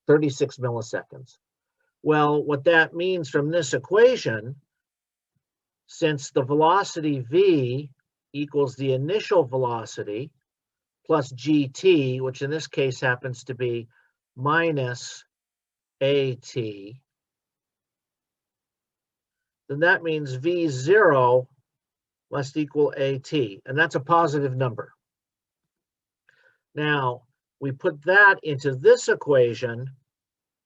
36 milliseconds. Well, what that means from this equation, since the velocity v equals the initial velocity plus gt, which in this case happens to be minus at, then that means v0 must equal at, and that's a positive number. Now, we put that into this equation,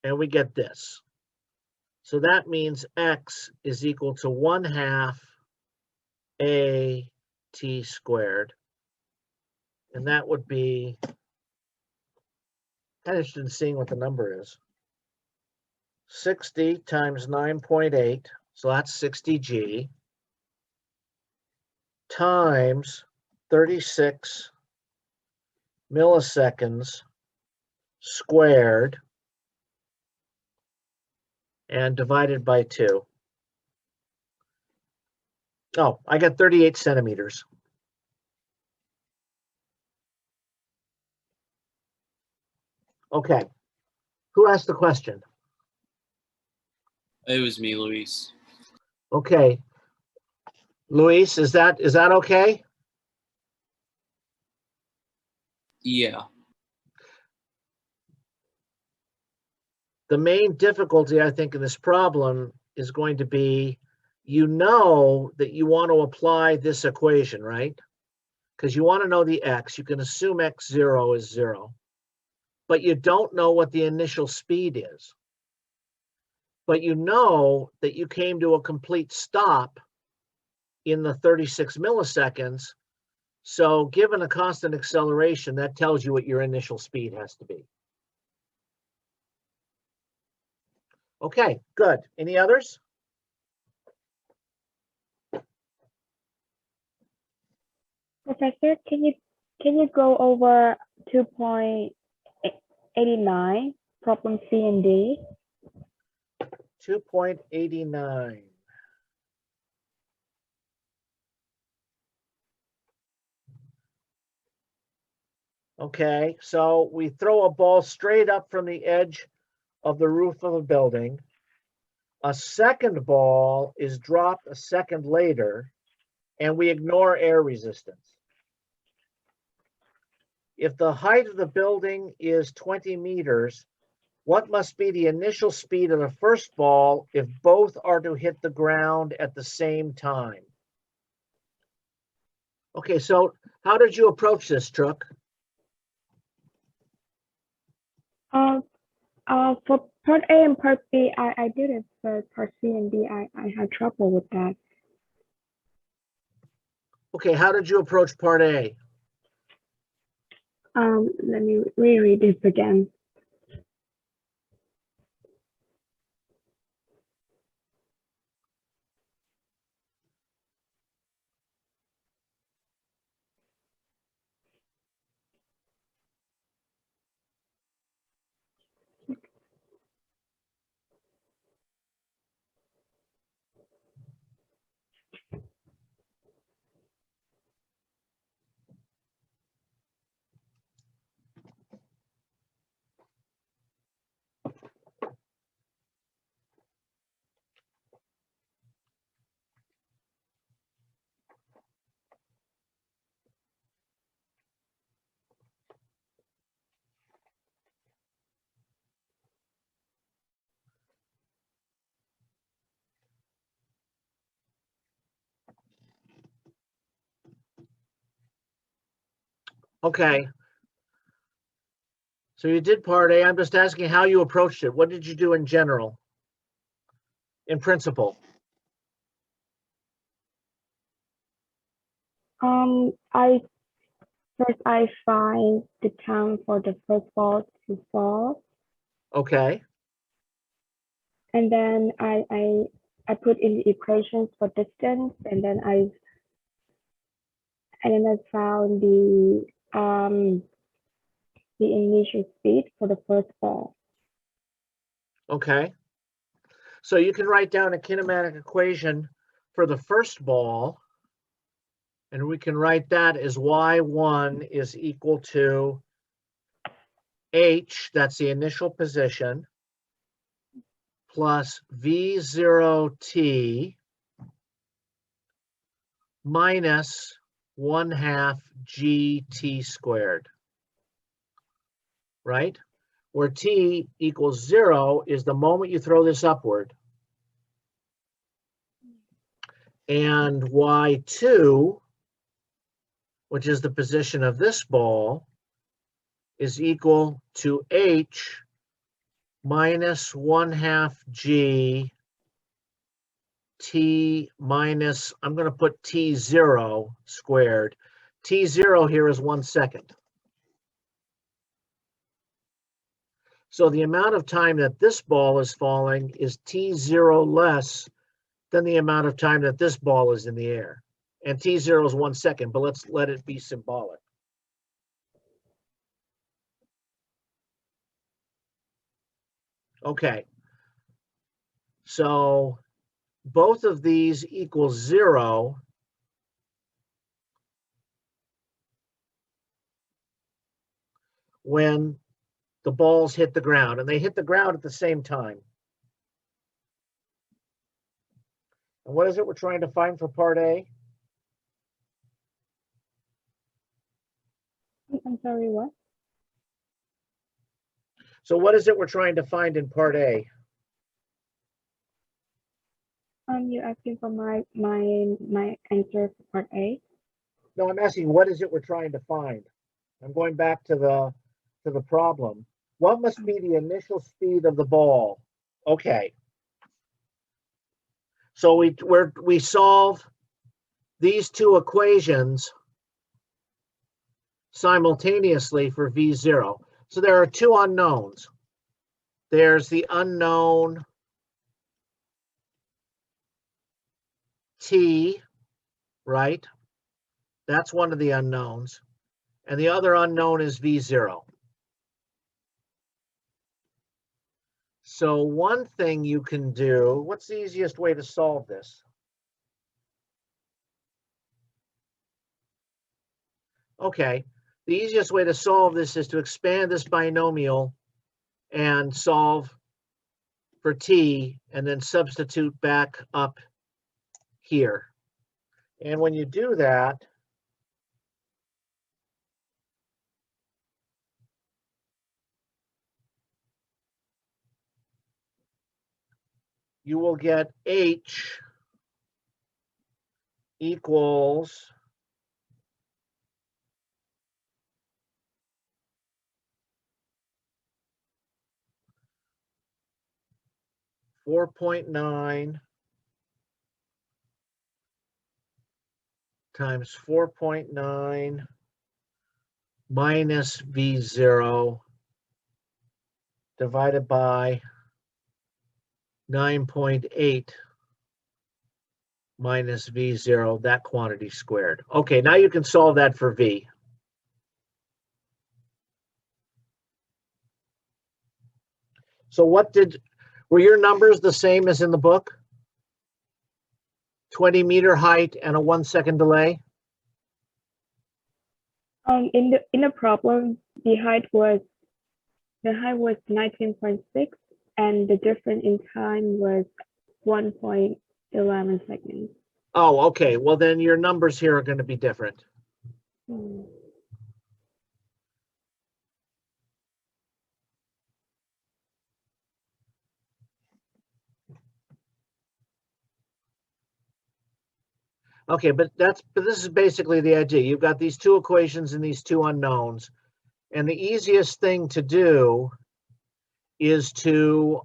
and we get this. So that means x is equal to 1/2 at squared. And that would be, kind of interested in seeing what the number is. 60 times 9.8, so that's 60g, times 36 milliseconds squared, and divided by 2. Oh, I got 38 centimeters. Okay. Who asked the question? It was me, Luis. Okay. Luis, is that okay? Yeah. The main difficulty, I think, in this problem is going to be, you know that you want to apply this equation, right? Because you want to know the x. You can assume x0 is 0. But you don't know what the initial speed is. But you know that you came to a complete stop in the 36 milliseconds. So given a constant acceleration, that tells you what your initial speed has to be. Okay, good. Any others? Professor, can you go over 2.89, problem C and D? 2.89. Okay, so we throw a ball straight up from the edge of the roof of a building. A second ball is dropped a second later, and we ignore air resistance. If the height of the building is 20 meters, what must be the initial speed of the first ball if both are to hit the ground at the same time? Okay, so how did you approach this, Truck? For part A and part B, I did it, but part C and D, I had trouble with that. Okay, how did you approach part A? Let me reread this again. Okay. So you did part A. I'm just asking how you approached it. What did you do in general? In principle? I find the time for the first ball to fall. Okay. And then I put in the equations for distance, and then I found the initial speed for the first ball. Okay. So you can write down a kinematic equation for the first ball, and we can write that as y1 is equal to h, that's the initial position, plus v0t minus 1/2 gt squared, right? Where t equals 0 is the moment you throw this upward. And y2, which is the position of this ball, is equal to h minus 1/2 g t minus, I'm going to put t0 squared. T0 here is 1 second. So the amount of time that this ball is falling is t0 less than the amount of time that this ball is in the air. And t0 is 1 second, but let's let it be symbolic. Okay. So both of these equal 0 when the balls hit the ground, and they hit the ground at the same time. And what is it we're trying to find for part A? I'm sorry, what? So what is it we're trying to find in part A? You're asking for my answer for part A? No, I'm asking what is it we're trying to find? I'm going back to the problem. What must be the initial speed of the ball? Okay. So we solve these two equations simultaneously for V0. So there are two unknowns. There's the unknown T, right? That's one of the unknowns. And the other unknown is V0. So one thing you can do, what's the easiest way to solve this? Okay, the easiest way to solve this is to expand this binomial and solve for t and then substitute back up here. And when you do that, you will get h equals 4.9 times 4.9 minus V0 divided by 9.8 minus V0, that quantity squared. Okay, now you can solve that for V. So were your numbers the same as in the book? 20 meter height and a 1 second delay? In the problem, the height was 19.6 and the difference in time was 1.11 seconds. Oh, okay. Well, then your numbers here are going to be different. Okay, but this is basically the idea. You've got these two equations and these two unknowns. And the easiest thing to do is to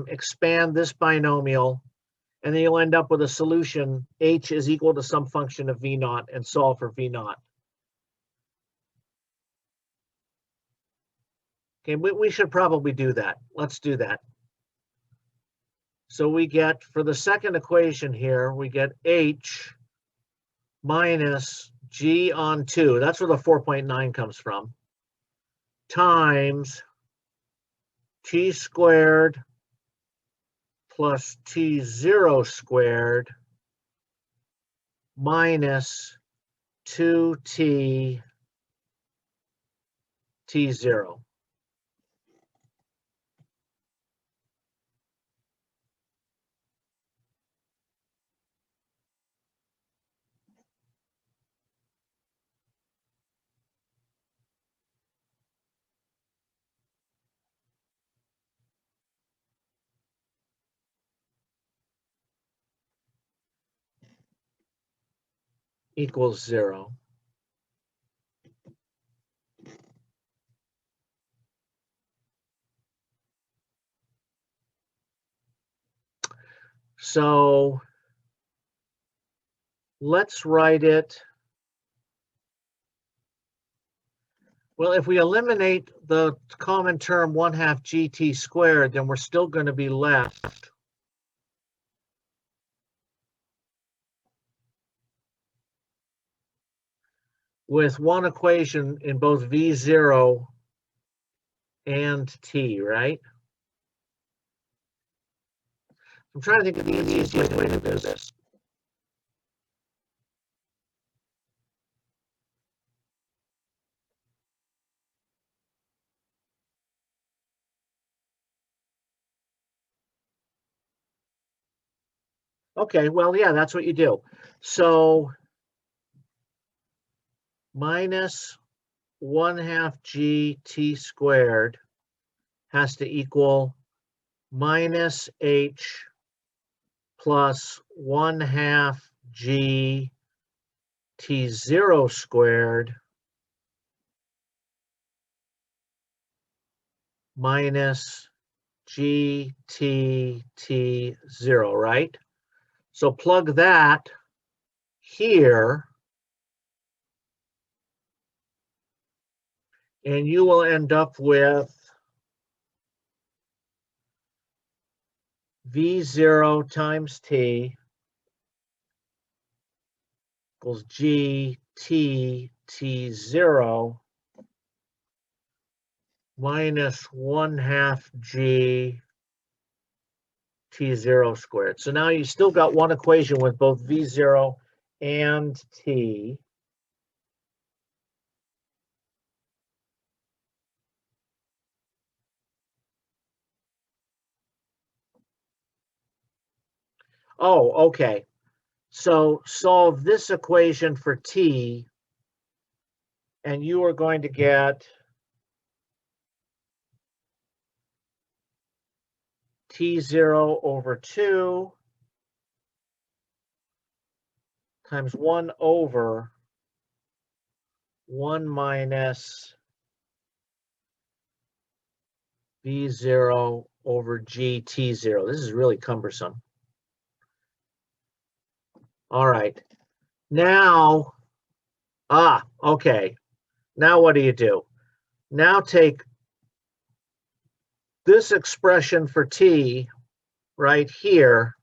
expand this binomial, and then you'll end up with a solution. H is equal to some function of V naught, and solve for V naught. Okay, we should probably do that. Let's do that. So we get, for the second equation here, we get H minus G on 2. That's where the 4.9 comes from. Times T squared plus T0 squared minus 2T T0. equals 0. So let's write it. Well, if we eliminate the common term 1/2 gt squared, then we're still going to be left with one equation in both V0 and t, right? I'm trying to think of the easiest way to do this. Okay, well, yeah, that's what you do. So minus 1/2 gt squared has to equal minus h plus 1/2 g t0 squared minus g t t0, right? So plug that here, and you will end up with V0 times t equals g t t0 minus 1/2 g t0 squared. So now you still got one equation with both V0 and t. Oh, okay. So solve this equation for t, and you are going to get t0 over 2 times 1 over 1 minus V0 over GT0. This is really cumbersome. All right. Now, okay. Now what do? Now take this expression for t right here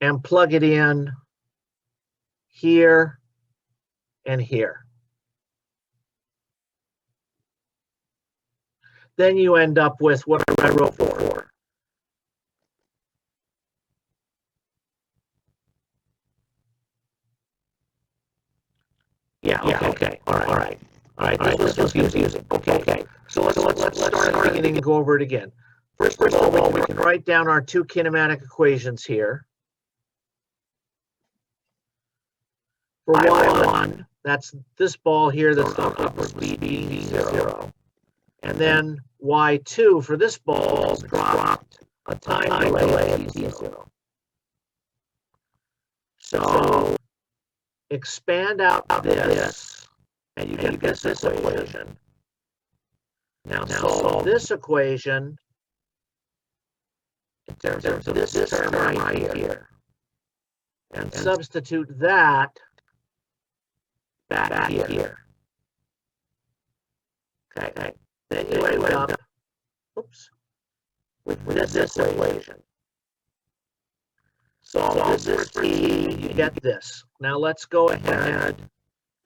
and plug it in here and here. Then you end up with what I wrote before. Yeah, okay. All right. This was confusing. Okay. So let's start at the beginning and go over it again. First of all, we can write down our two kinematic equations here. For y1, that's this ball here that's on upper speed v0. And then y2 for this ball is dropped a time delay at v0. So expand out this, and you get this equation. Now solve this equation in terms of this term right here. And substitute that back here. Okay. Then you end up, with this equation. Solve this t, you get this. Now let's go ahead,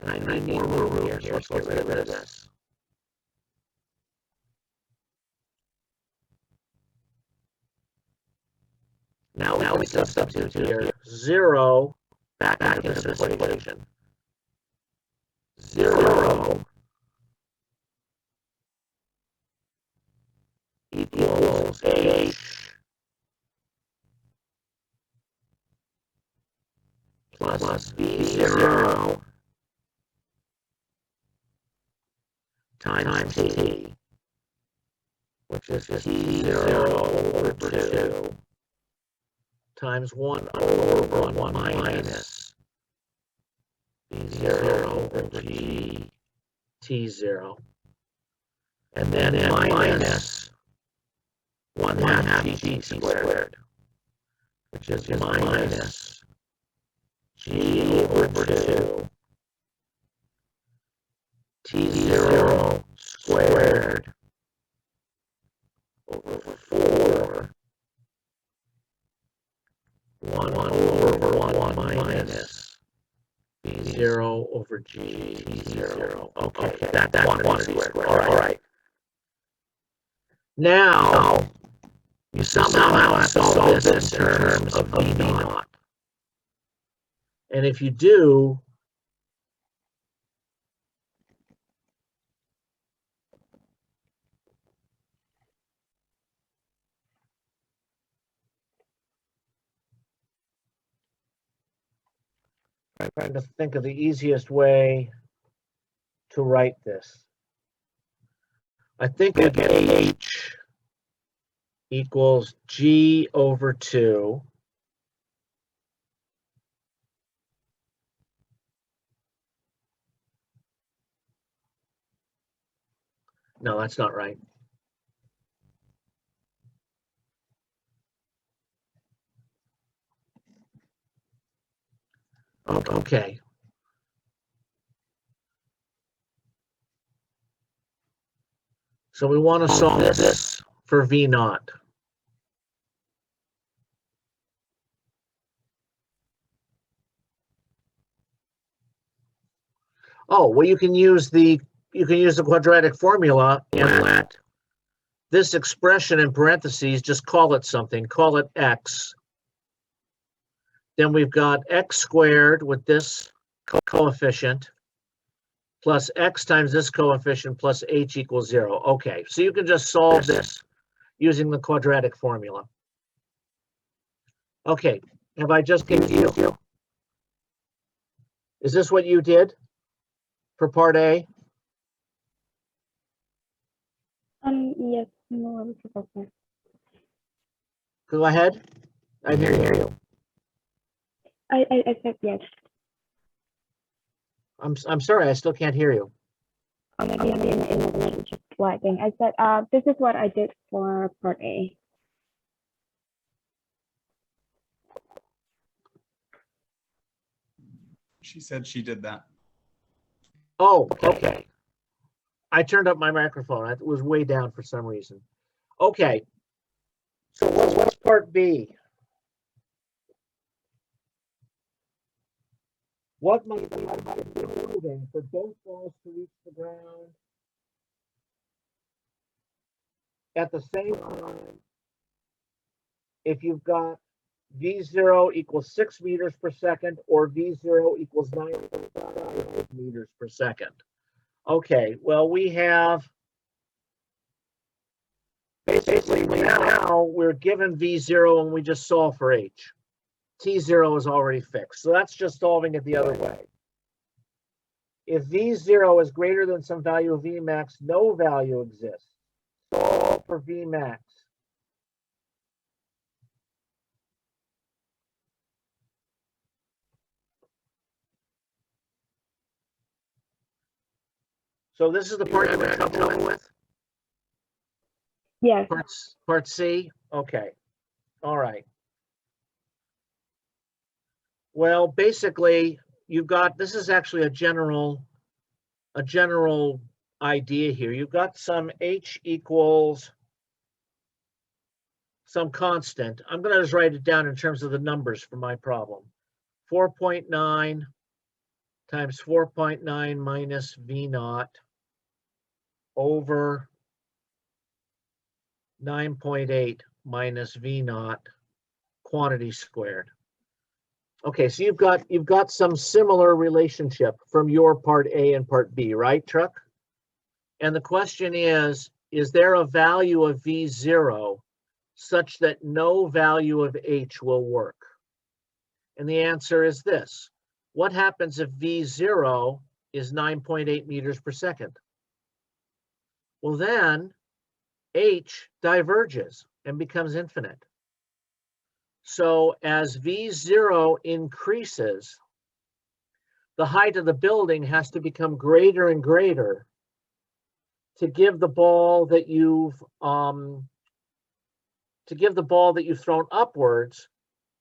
and I need more room here, so let's get rid of this. Now we can substitute here 0 back into this equation. 0 equals h plus v0 times t, which is t0 over 2 times 1 over 1 minus V0 over G T0. And then minus 1/2 G squared, which is minus G over 2 T0 squared over 4 1 over 1 minus V0 over G T0. Okay, that's quantity squared. All right. Now, you somehow have to solve this in terms of V naught. And if you do, I'm trying to think of the easiest way to write this. I think we get H equals G over 2. No, that's not right. Okay. So we want to solve this for V naught. Oh, well, you can use the quadratic formula and let this expression in parentheses, just call it something, call it x. Then we've got x squared with this coefficient plus x times this coefficient plus h equals 0. Okay, so you can just solve this using the quadratic formula. Okay, have I just confused you? Is this what you did for part A? Yes, no, I was about that. Go ahead. I hear you. I said yes. I'm sorry, I still can't hear you. Maybe I'm in the middle just writing. I said, this is what I did for part A. She said she did that. Oh, okay. I turned up my microphone. It was way down for some reason. Okay. So what's part B? What might be moving for both balls to reach the ground at the same time if you've got V0 equals 6 meters per second or V0 equals 9.5 meters per second? Okay, well, we have basically now we're given V0 and we just solve for H. T0 is already fixed, so that's just solving it the other way. If V0 is greater than some value of V max, no value exists. Solve for V max. So this is the part you're having trouble with? Yes. Part C? Okay. All right. Well, basically, you've got, this is actually a general idea here. You've got some H equals some constant. I'm going to just write it down in terms of the numbers for my problem. 4.9 times 4.9 minus V naught over 9.8 minus V naught quantity squared. Okay, so you've got some similar relationship from your part A and part B, right, Truck? And the question is there a value of V0 such that no value of H will work? And the answer is this. What happens if V0 is 9.8 meters per second? Well, then H diverges and becomes infinite. So as V0 increases, the height of the building has to become greater and greater to give the ball that you've thrown upwards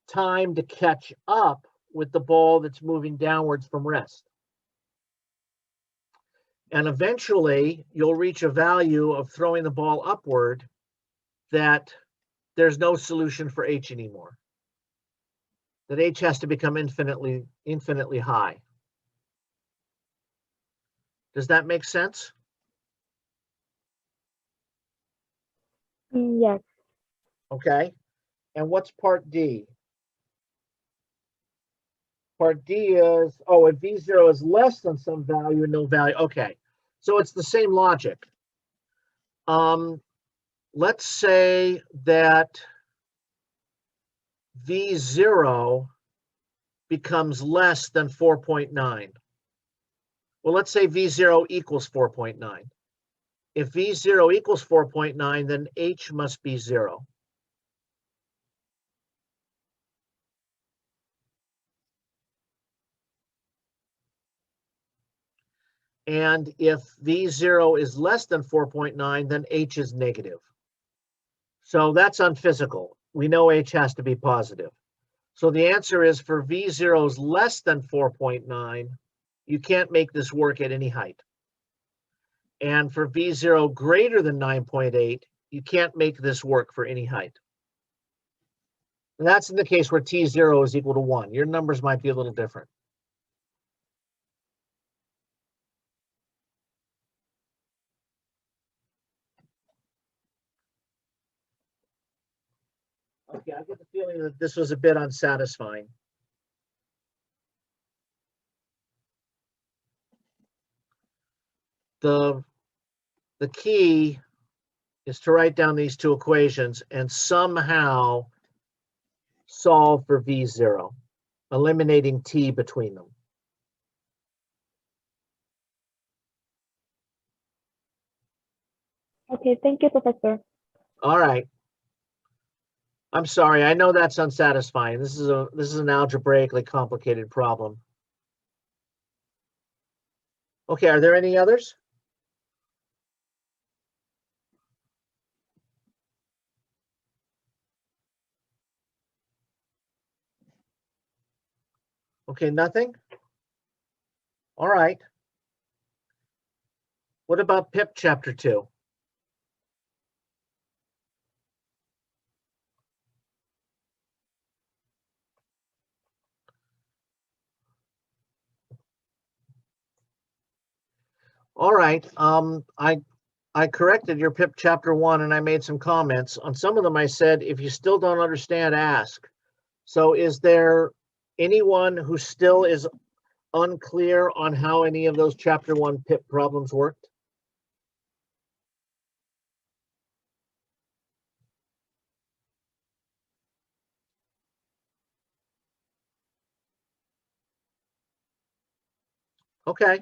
time to catch up with the ball that's moving downwards from rest. And eventually you'll reach a value of throwing the ball upward that there's no solution for H anymore. That H has to become infinitely high. Does that make sense? Yes. Okay. And what's part D? Part D is, oh, if V0 is less than some value, no value. Okay. So it's the same logic. Let's say that V0 becomes less than 4.9. Well, let's say V0 equals 4.9. If V0 equals 4.9, then H must be 0. And if V0 is less than 4.9, then H is negative. So that's unphysical. We know H has to be positive. So the answer is for V0 is less than 4.9, you can't make this work at any height. And for V0 greater than 9.8, you can't make this work for any height. And that's in the case where T0 is equal to 1. Your numbers might be a little different. Okay, I get the feeling that this was a bit unsatisfying. The key is to write down these two equations and somehow solve for V0, eliminating T between them. Okay, thank you, Professor. All right. I'm sorry, I know that's unsatisfying. This is an algebraically complicated problem. Okay, are there any others? Okay, nothing? All right. What about PIP chapter 2? All right. I corrected your PIP chapter 1 and I made some comments. On some of them I said, if you still don't understand, ask. So is there anyone who still is unclear on how any of those chapter 1 PIP problems worked? Okay.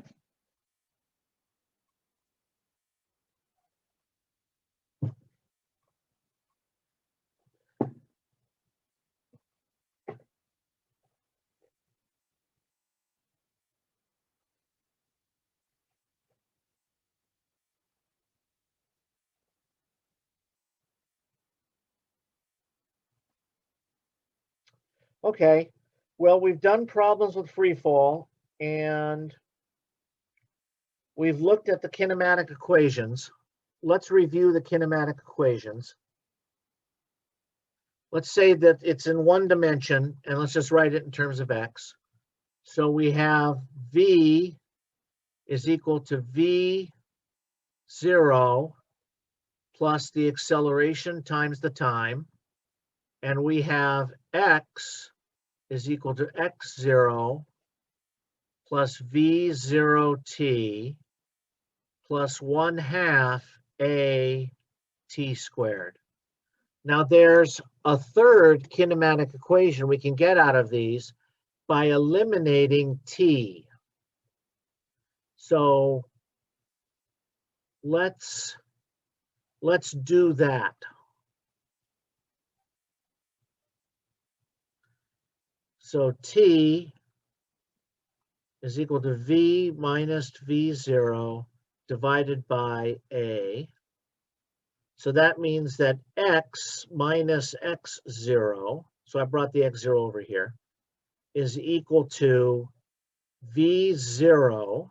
Okay, well, we've done problems with free fall and we've looked at the kinematic equations. Let's review the kinematic equations. Let's say that it's in one dimension and let's just write it in terms of X. So we have V is equal to V0 plus the acceleration times the time. And we have X is equal to x0 plus v0t plus 1/2 a t squared. Now there's a third kinematic equation we can get out of these by eliminating t. So let's do that. So t is equal to V minus V0 divided by A. So that means that X minus X0, so I brought the X0 over here, is equal to V0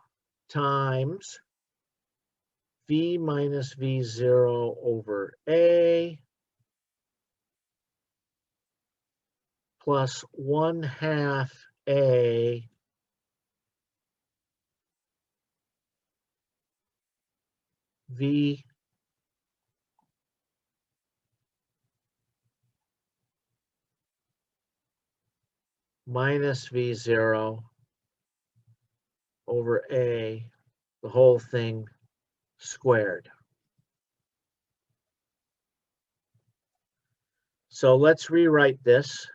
times V minus V0 over A plus 1/2 A V minus V0 over A, the whole thing squared. So let's rewrite this.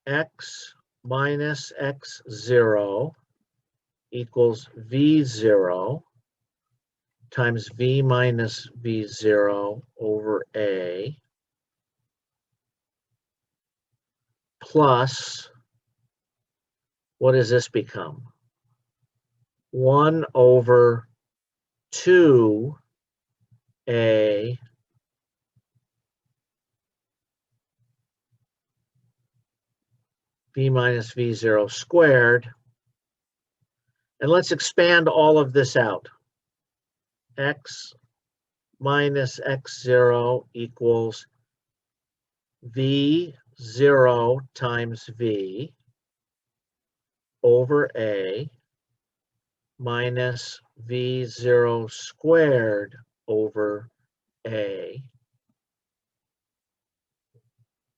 X minus X0 equals V0 times V minus V0 over A plus, what does this become? 1 over 2A V minus V0 squared. And let's expand all of this out. X minus X0 equals V0 times V over A minus V0 squared over A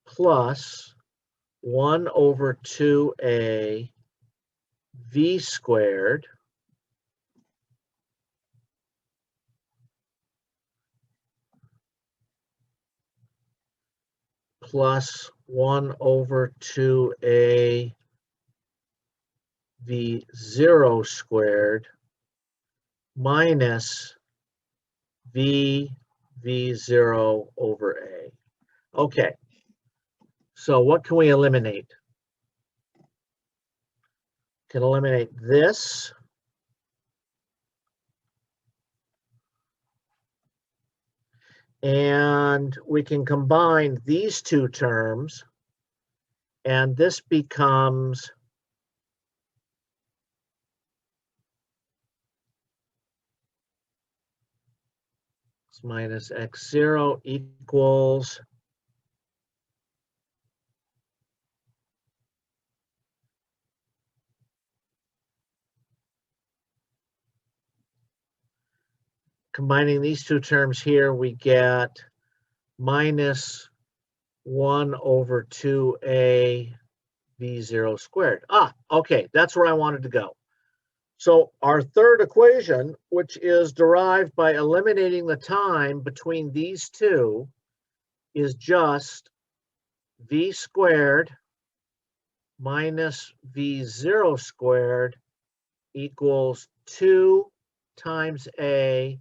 plus 1 over 2A V squared plus 1 over 2A V0 squared minus V0 over A. Okay, so what can we eliminate? Can eliminate this. And we can combine these two terms, and this becomes x minus X0 equals combining these two terms here, we get minus 1 over 2A V0 squared. Okay, that's where I wanted to go. So our third equation, which is derived by eliminating the time between these two, is just V squared minus V0 squared equals 2 times A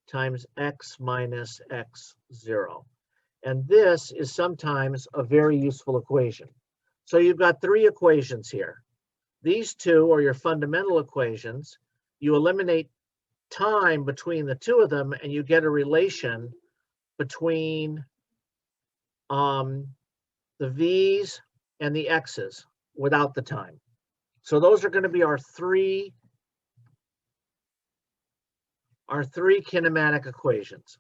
times X minus X0. And this is sometimes a very useful equation. So you've got three equations here. These two are your fundamental equations. You eliminate time between the two of them, and you get a relation between the V's and the X's without the time. So those are going to be our three kinematic equations.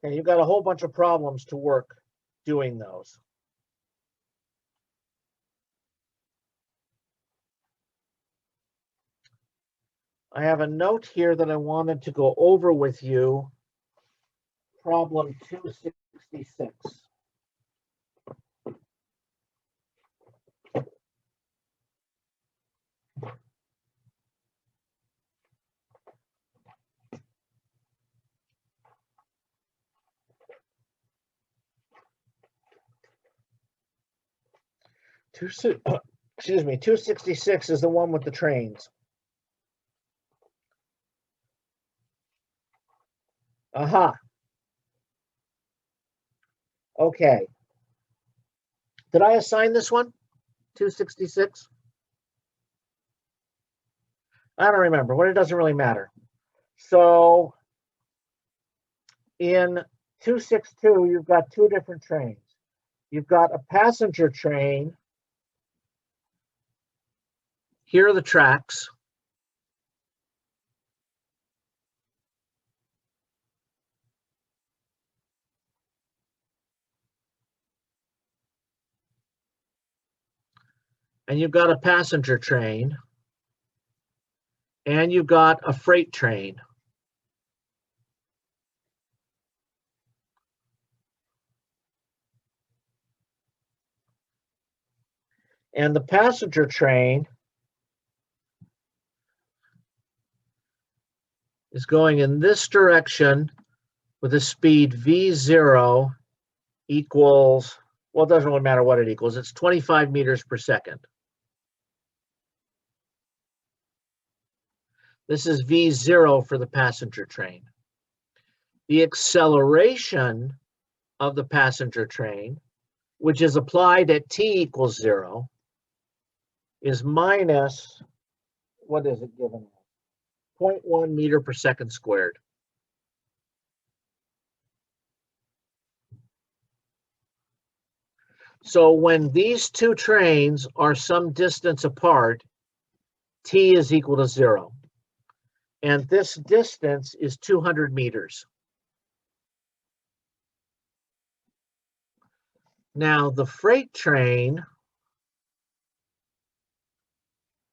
And you've got a whole bunch of problems to work doing those. I have a note here that I wanted to go over with you. Problem 266. Excuse me, 266 is the one with the trains. Aha. Okay. Did I assign this one? 266? I don't remember, but it doesn't really matter. So in 262, you've got two different trains. You've got a passenger train. Here are the tracks. And you've got a passenger train. And you've got a freight train. And the passenger train is going in this direction with a speed V0 equals, well, it doesn't really matter what it equals. It's 25 meters per second. This is V0 for the passenger train. The acceleration of the passenger train, which is applied at t equals 0, is minus, what is it given? 0.1 meter per second squared. So when these two trains are some distance apart, t is equal to 0. And this distance is 200 meters. Now the freight train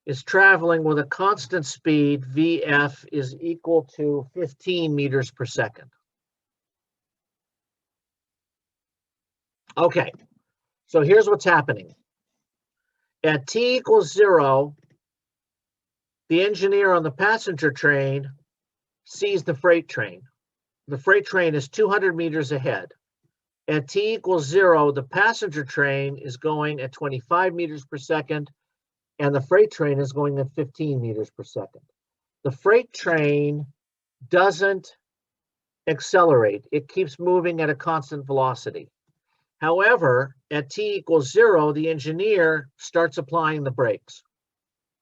is traveling with a constant speed, Vf is equal to 15 meters per second. Okay, so here's what's happening. At t equals 0, the engineer on the passenger train sees the freight train. The freight train is 200 meters ahead. At t equals 0, the passenger train is going at 25 meters per second, and the freight train is going at 15 meters per second. The freight train doesn't accelerate. It keeps moving at a constant velocity. However, at t equals 0, the engineer starts applying the brakes,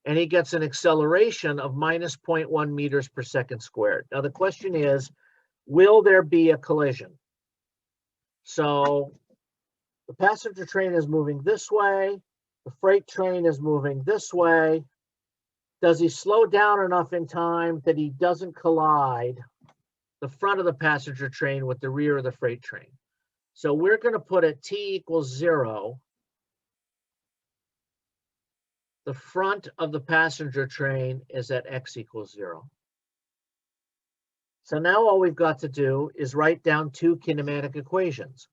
and he gets an acceleration of minus 0.1 meters per second squared. Now the question is, will there be a collision? So the passenger train is moving this way. The freight train is moving this way. Does he slow down enough in time that he doesn't collide the front of the passenger train with the rear of the freight train? So we're going to put at t equals 0, the front of the passenger train is at x equals 0. So now all we've got to do is write down two kinematic equations,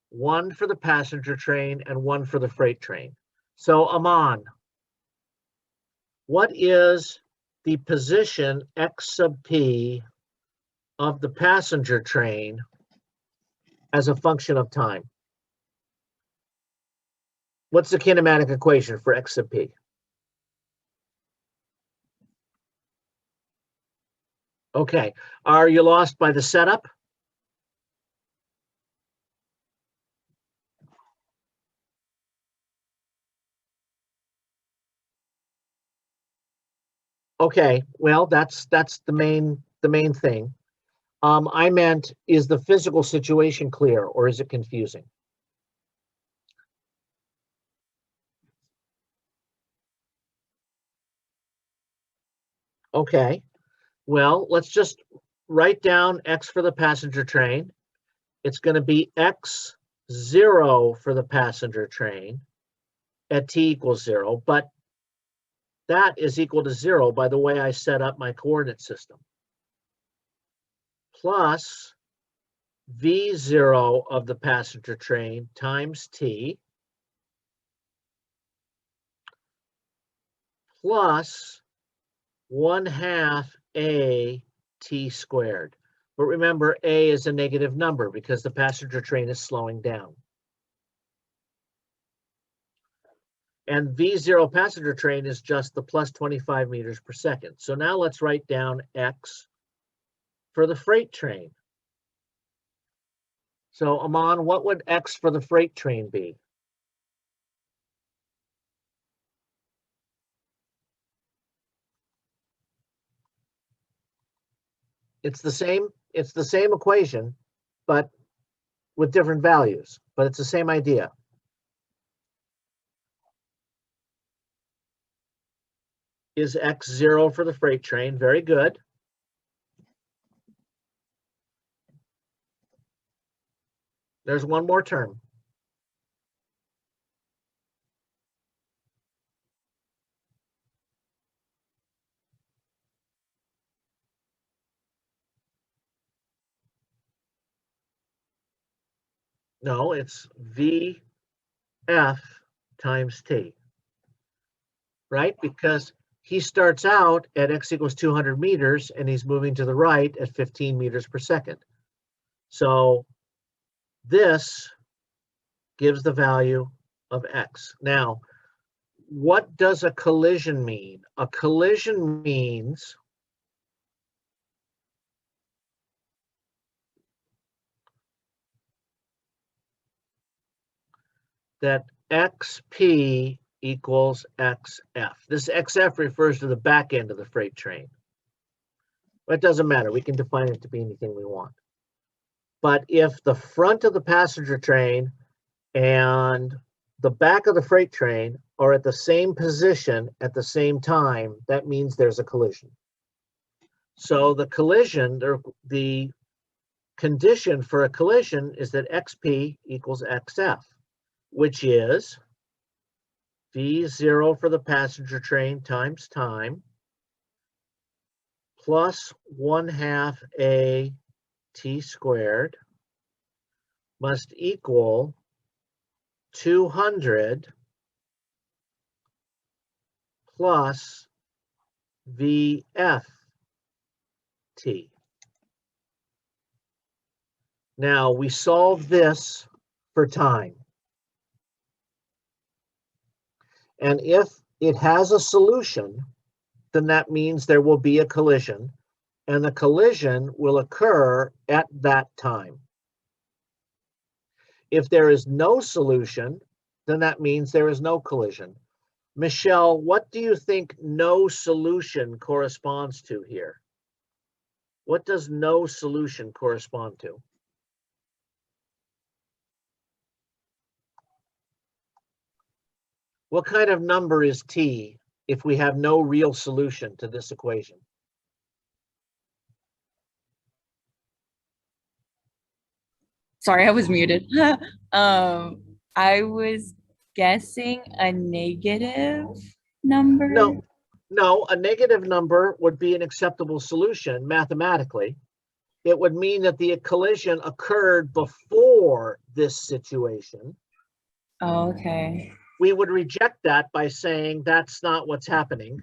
one for the passenger train and one for the freight train. So Aman, what is the position x sub p of the passenger train as a function of time? What's the kinematic equation for x sub p? Okay, are you lost by the setup? Okay, well, that's the main thing. I meant, is the physical situation clear or is it confusing? Okay, well, let's just write down x for the passenger train. It's going to be x0 for the passenger train at t equals 0, but that is equal to 0 by the way I set up my coordinate system, plus v0 of the passenger train times t, plus 1/2 a t squared. But remember, a is a negative number because the passenger train is slowing down. And V0 passenger train is just the plus 25 meters per second. So now let's write down x for the freight train. So Aman, what would x for the freight train be? It's the same equation, but with different values, but it's the same idea. Is X 0 for the freight train? Very good. There's one more term. No, it's VF times T, right? Because he starts out at X equals 200 meters and he's moving to the right at 15 meters per second. So this gives the value of X. Now, what does a collision mean? A collision means that XP equals XF. This XF refers to the back end of the freight train. But it doesn't matter. We can define it to be anything we want. But if the front of the passenger train and the back of the freight train are at the same position at the same time, that means there's a collision. So the collision, the condition for a collision is that XP equals XF, which is V0 for the passenger train times time plus 1/2 a t squared must equal 200 plus VF t. Now we solve this for time. And if it has a solution, then that means there will be a collision, and the collision will occur at that time. If there is no solution, then that means there is no collision. Michelle, what do you think no solution corresponds to here? What does no solution correspond to? What kind of number is t if we have no real solution to this equation? Sorry, I was muted. I was guessing a negative number. No, a negative number would be an acceptable solution mathematically. It would mean that the collision occurred before this situation. Oh, okay. We would reject that by saying that's not what's happening.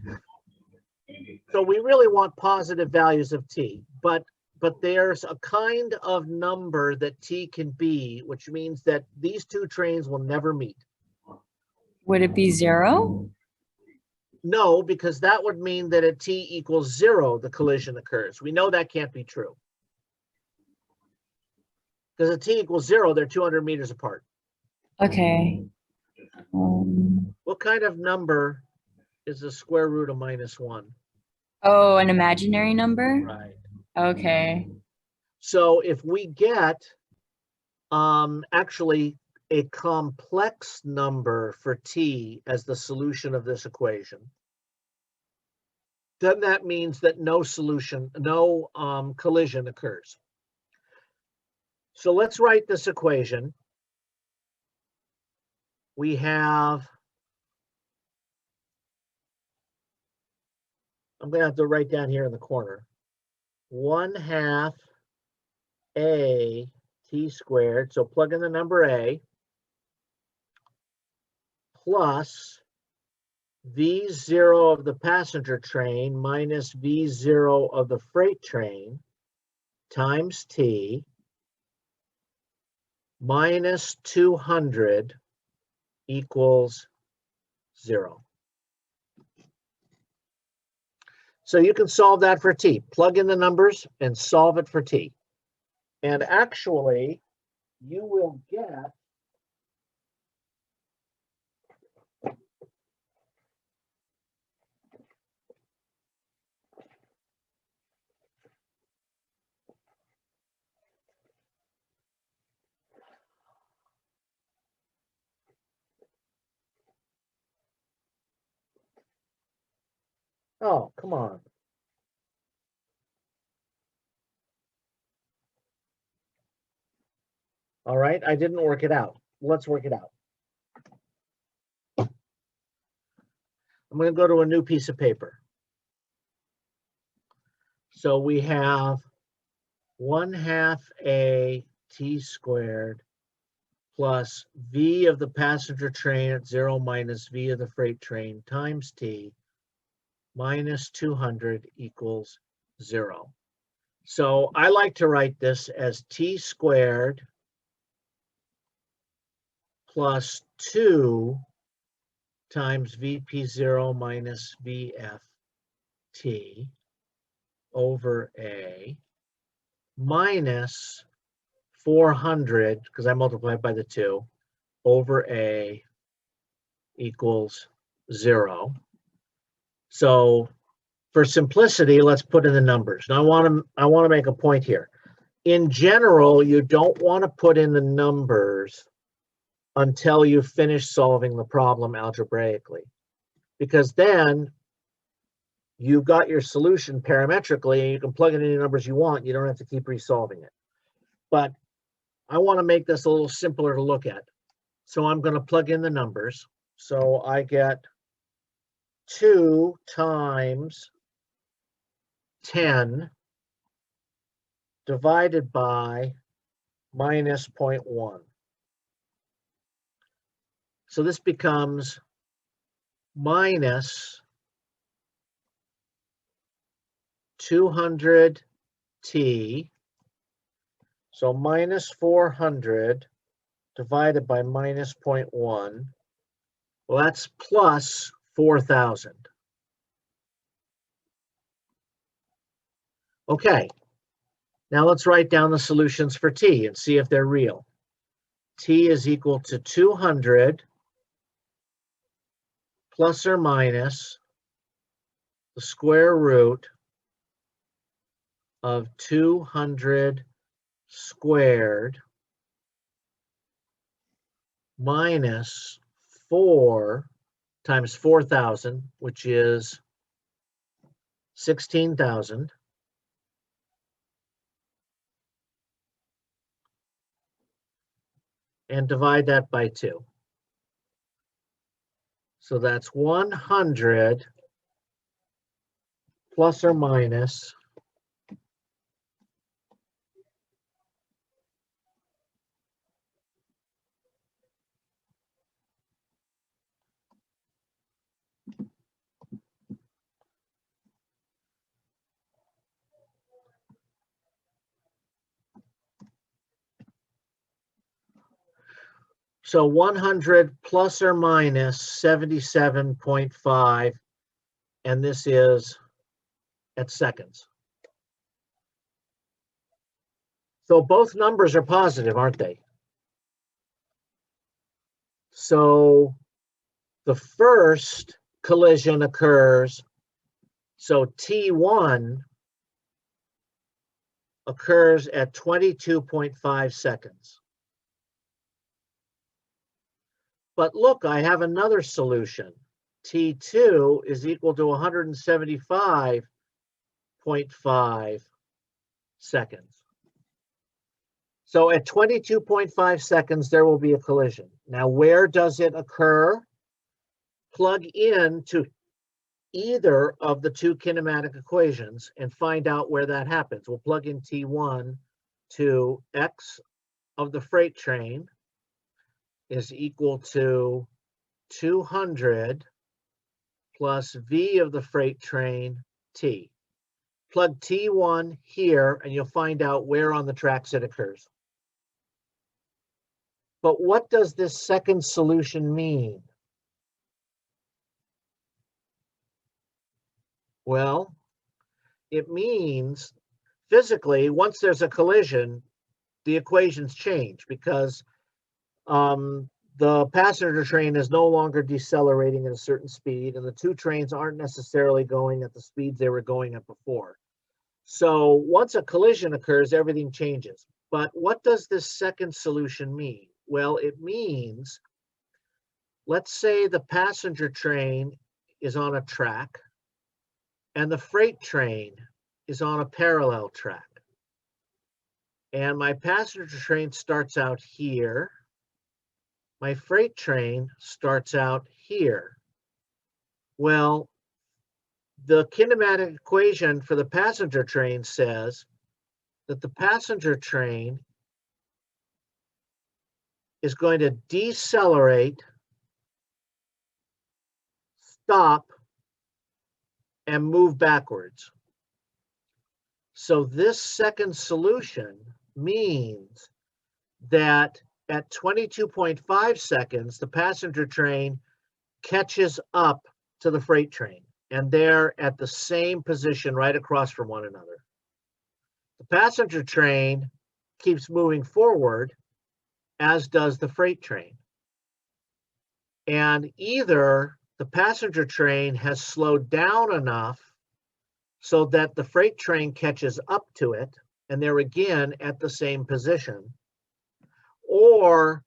So we really want positive values of t, but there's a kind of number that t can be, which means that these two trains will never meet. Would it be 0? No, because that would mean that at t equals 0, the collision occurs. We know that can't be true. Because at t equals 0, they're 200 meters apart. Okay. What kind of number is the square root of -1? Oh, an imaginary number? Right. Okay. So if we get actually a complex number for t as the solution of this equation, then that means that no collision occurs. So let's write this equation. We have, I'm going to have to write down here in the corner, 1/2 a t squared, so plug in the number a, plus V0 of the passenger train minus V0 of the freight train times t minus 200 equals 0. So you can solve that for t. Plug in the numbers and solve it for t. And actually, you will get Oh, come on. All right, I didn't work it out. Let's work it out. I'm going to go to a new piece of paper. So we have 1/2 a t squared plus v of the passenger train at 0 minus v of the freight train times t minus 200 equals 0. So I like to write this as t squared plus 2 times vp0 minus vft over a minus 400, because I multiplied by the 2, over a equals 0. So for simplicity, let's put in the numbers. Now I want to make a point here. In general, you don't want to put in the numbers until you finish solving the problem algebraically, because then you've got your solution parametrically and you can plug in any numbers you want. You don't have to keep resolving it. But I want to make this a little simpler to look at. So I'm going to plug in the numbers. So I get 2 times 10 divided by minus 0.1. So this becomes minus 200t. So minus 400 divided by minus 0.1. Well, that's plus 4,000. Okay, now let's write down the solutions for t and see if they're real. T is equal to 200 plus or minus the square root of 200 squared minus 4 times 4,000, which is 16,000. And divide that by 2. So that's 100 plus or minus so 100 plus or minus 77.5, and this is at seconds. So both numbers are positive, aren't they? So the first collision occurs, so T1 occurs at 22.5 seconds. But look, I have another solution. T2 is equal to 175.5 seconds. So at 22.5 seconds, there will be a collision. Now, where does it occur? Plug in to either of the two kinematic equations and find out where that happens. We'll plug in T1 to x of the freight train is equal to 200 plus v of the freight train t. Plug T1 here and you'll find out where on the tracks it occurs. But what does this second solution mean? Well, it means physically, once there's a collision, the equations change because the passenger train is no longer decelerating at a certain speed, and the two trains aren't necessarily going at the speeds they were going at before. So once a collision occurs, everything changes. But what does this second solution mean? Well, it means, let's say the passenger train is on a track and the freight train is on a parallel track. And my passenger train starts out here. My freight train starts out here. Well, the kinematic equation for the passenger train says that the passenger train is going to decelerate, stop, and move backwards. So this second solution means that at 22.5 seconds, the passenger train catches up to the freight train, and they're at the same position right across from one another. The passenger train keeps moving forward, as does the freight train. And either the passenger train has slowed down enough so that the freight train catches up to it, and they're again at the same position, or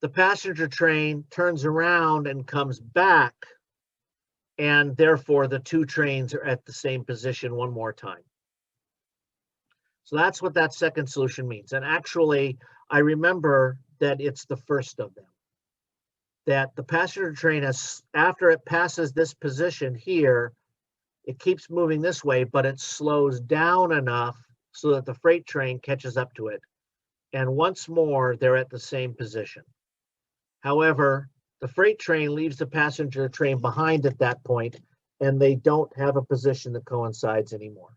the passenger train turns around and comes back, and therefore the two trains are at the same position one more time. So that's what that second solution means. And actually, I remember that it's the first of them. That the passenger train has, after it passes this position here, it keeps moving this way, but it slows down enough so that the freight train catches up to it. And once more, they're at the same position. However, the freight train leaves the passenger train behind at that point, and they don't have a position that coincides anymore.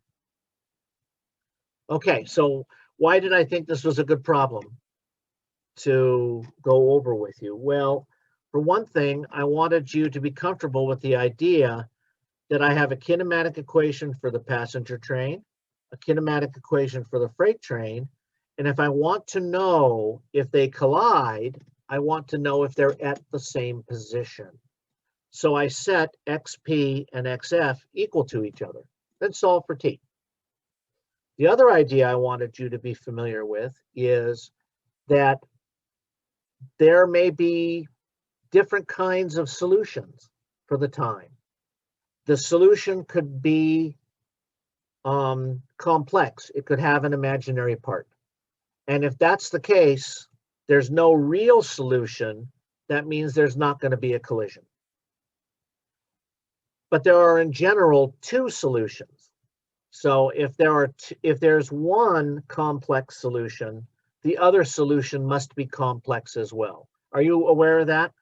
Okay, so why did I think this was a good problem to go over with you? Well, for one thing, I wanted you to be comfortable with the idea that I have a kinematic equation for the passenger train, a kinematic equation for the freight train, and if I want to know if they collide, I want to know if they're at the same position. So I set xp and xf equal to each other, then solve for t. The other idea I wanted you to be familiar with is that there may be different kinds of solutions for the time. The solution could be complex. It could have an imaginary part. And if that's the case, there's no real solution. That means there's not going to be a collision. But there are in general two solutions. So if there's one complex solution, the other solution must be complex as well. Are you aware of that?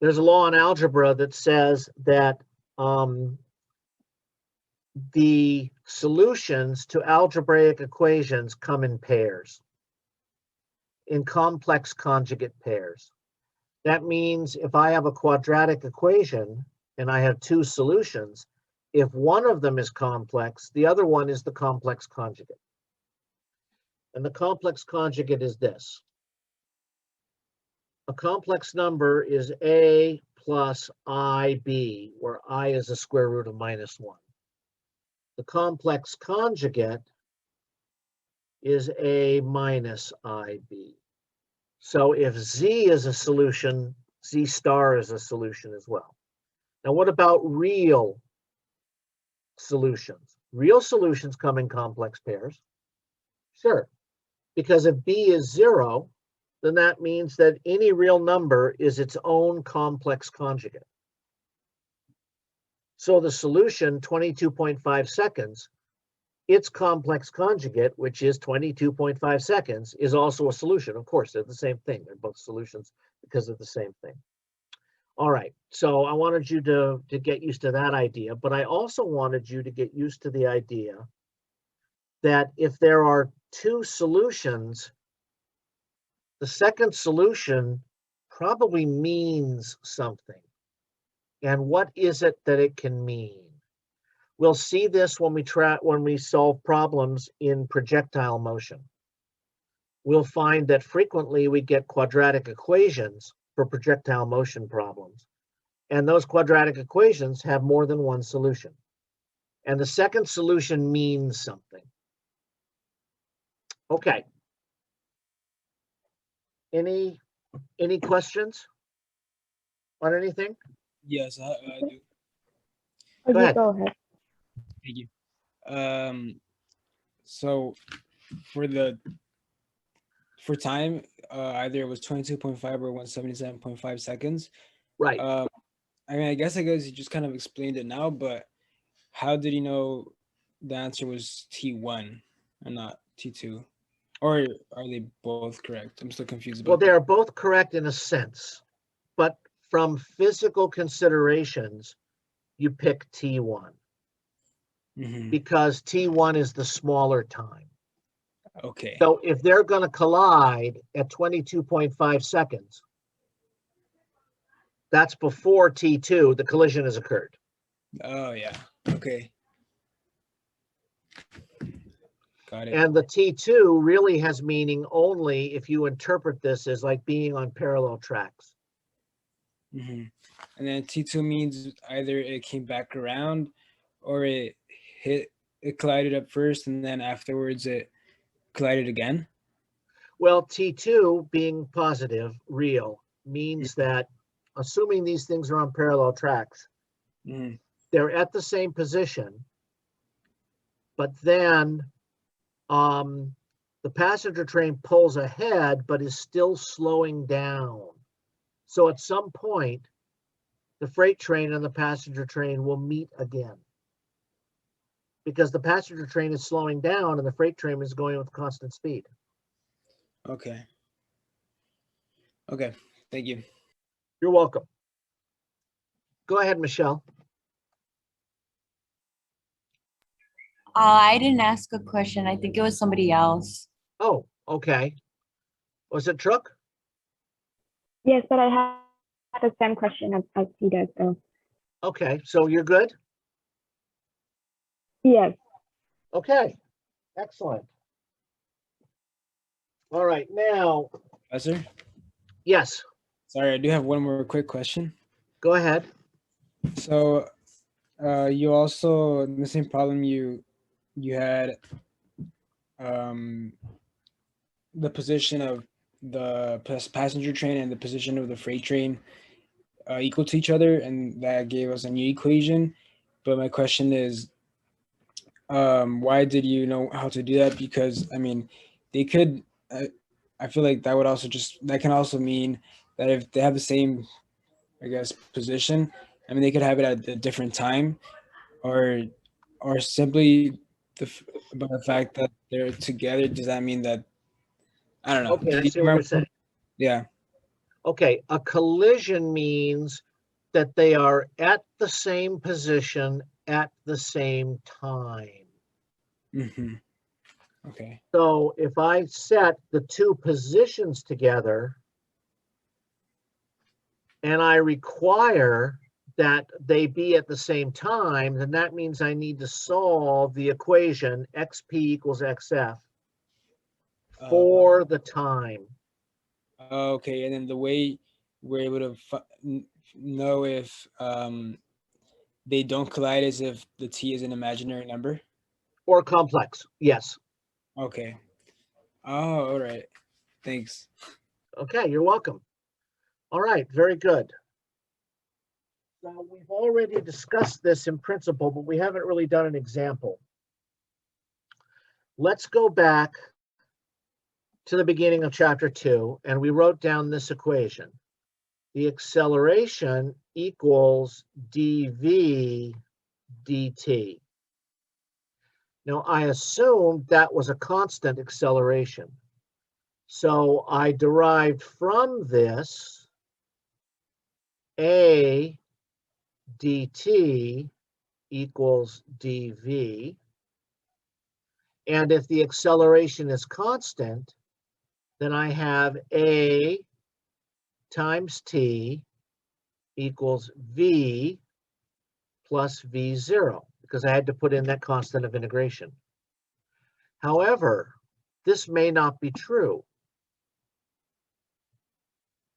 There's a law in algebra that says that the solutions to algebraic equations come in pairs, in complex conjugate pairs. That means if I have a quadratic equation and I have two solutions, if one of them is complex, the other one is the complex conjugate. And the complex conjugate is this. A complex number is a plus ib, where I is the square root of -1. The complex conjugate is a minus ib. So if z is a solution, z star is a solution as well. Now what about real solutions? Real solutions come in complex pairs. Sure, because if b is 0, then that means that any real number is its own complex conjugate. So the solution, 22.5 seconds, its complex conjugate, which is 22.5 seconds, is also a solution. Of course, they're the same thing. They're both solutions because of the same thing. All right, so I wanted you to get used to that idea, but I also wanted you to get used to the idea that if there are two solutions, the second solution probably means something. And what is it that it can mean? We'll see this when we solve problems in projectile motion. We'll find that frequently we get quadratic equations for projectile motion problems. And those quadratic equations have more than one solution. And the second solution means something. Okay. Any questions on anything? Yes, I do. So Go you ahead. go ahead. Thank you. So for time, either it was 22.5 or 177.5 seconds. Right. I mean, I guess you just kind of explained it now, but how did you know the answer was T1 and not T2? Or are they both correct? I'm still confused Well, about they that. are both correct in a sense, but from physical considerations, you pick T1 Mhm. because T1 is the smaller time. Okay. So if they're going to collide at 22.5 seconds, that's before T2, the collision has occurred. Oh, yeah. Okay. Got it. And the T2 really has meaning only if you interpret this as like being on parallel tracks. Hmm. And then T2 means either it came back around or it collided up first and then afterwards it collided again. Well, T2 being positive, real, means that assuming these things are on parallel tracks, Hmm. they're at the same position, but then the passenger train pulls ahead, but is still slowing down. So at some point, the freight train and the passenger train will meet again because the passenger train is slowing down and the freight train is going with constant speed. Okay. Okay. Thank you. You're welcome. Go ahead, Michelle. I didn't ask a question. I think it was somebody else. Oh, okay. Was it Truck? Yes, but I had the same question as Peter. So Okay, so you're good? yes. Okay, excellent. All right, now, Professor, yes, sorry, I do have one more quick question. go ahead. So you also, in the same problem, you had the position of the passenger train and the position of the freight train equal to each other, and that gave us a new equation. But my question is, why did you know how to do that? Because I mean, they could. I feel like that would also that can also mean that if they have the same, I guess, position, I mean, they could have it at a different time, or simply about the fact that they're together. Does that mean that, I don't know? Okay, Do I you see what you're remember? saying. Yeah. Okay, a collision means that they are at the same position at the same time. Mm-hmm. Okay. So if I set the two positions together and I require that they be at the same time, then that means I need to solve the equation xp equals xf for the time. Okay, and then the way we're able to know if they don't collide is if the t is an imaginary number. Or complex, yes. Okay. Oh, all right. Thanks. Okay, you're welcome. All right, very good. So we've already discussed this in principle, but we haven't really done an example. Let's go back to the beginning of chapter 2, and we wrote down this equation. The acceleration equals dv dt. Now, I assumed that was a constant acceleration. So I derived from this a dt equals dv. And if the acceleration is constant, then I have a times t equals v plus v0, because I had to put in that constant of integration. However, this may not be true.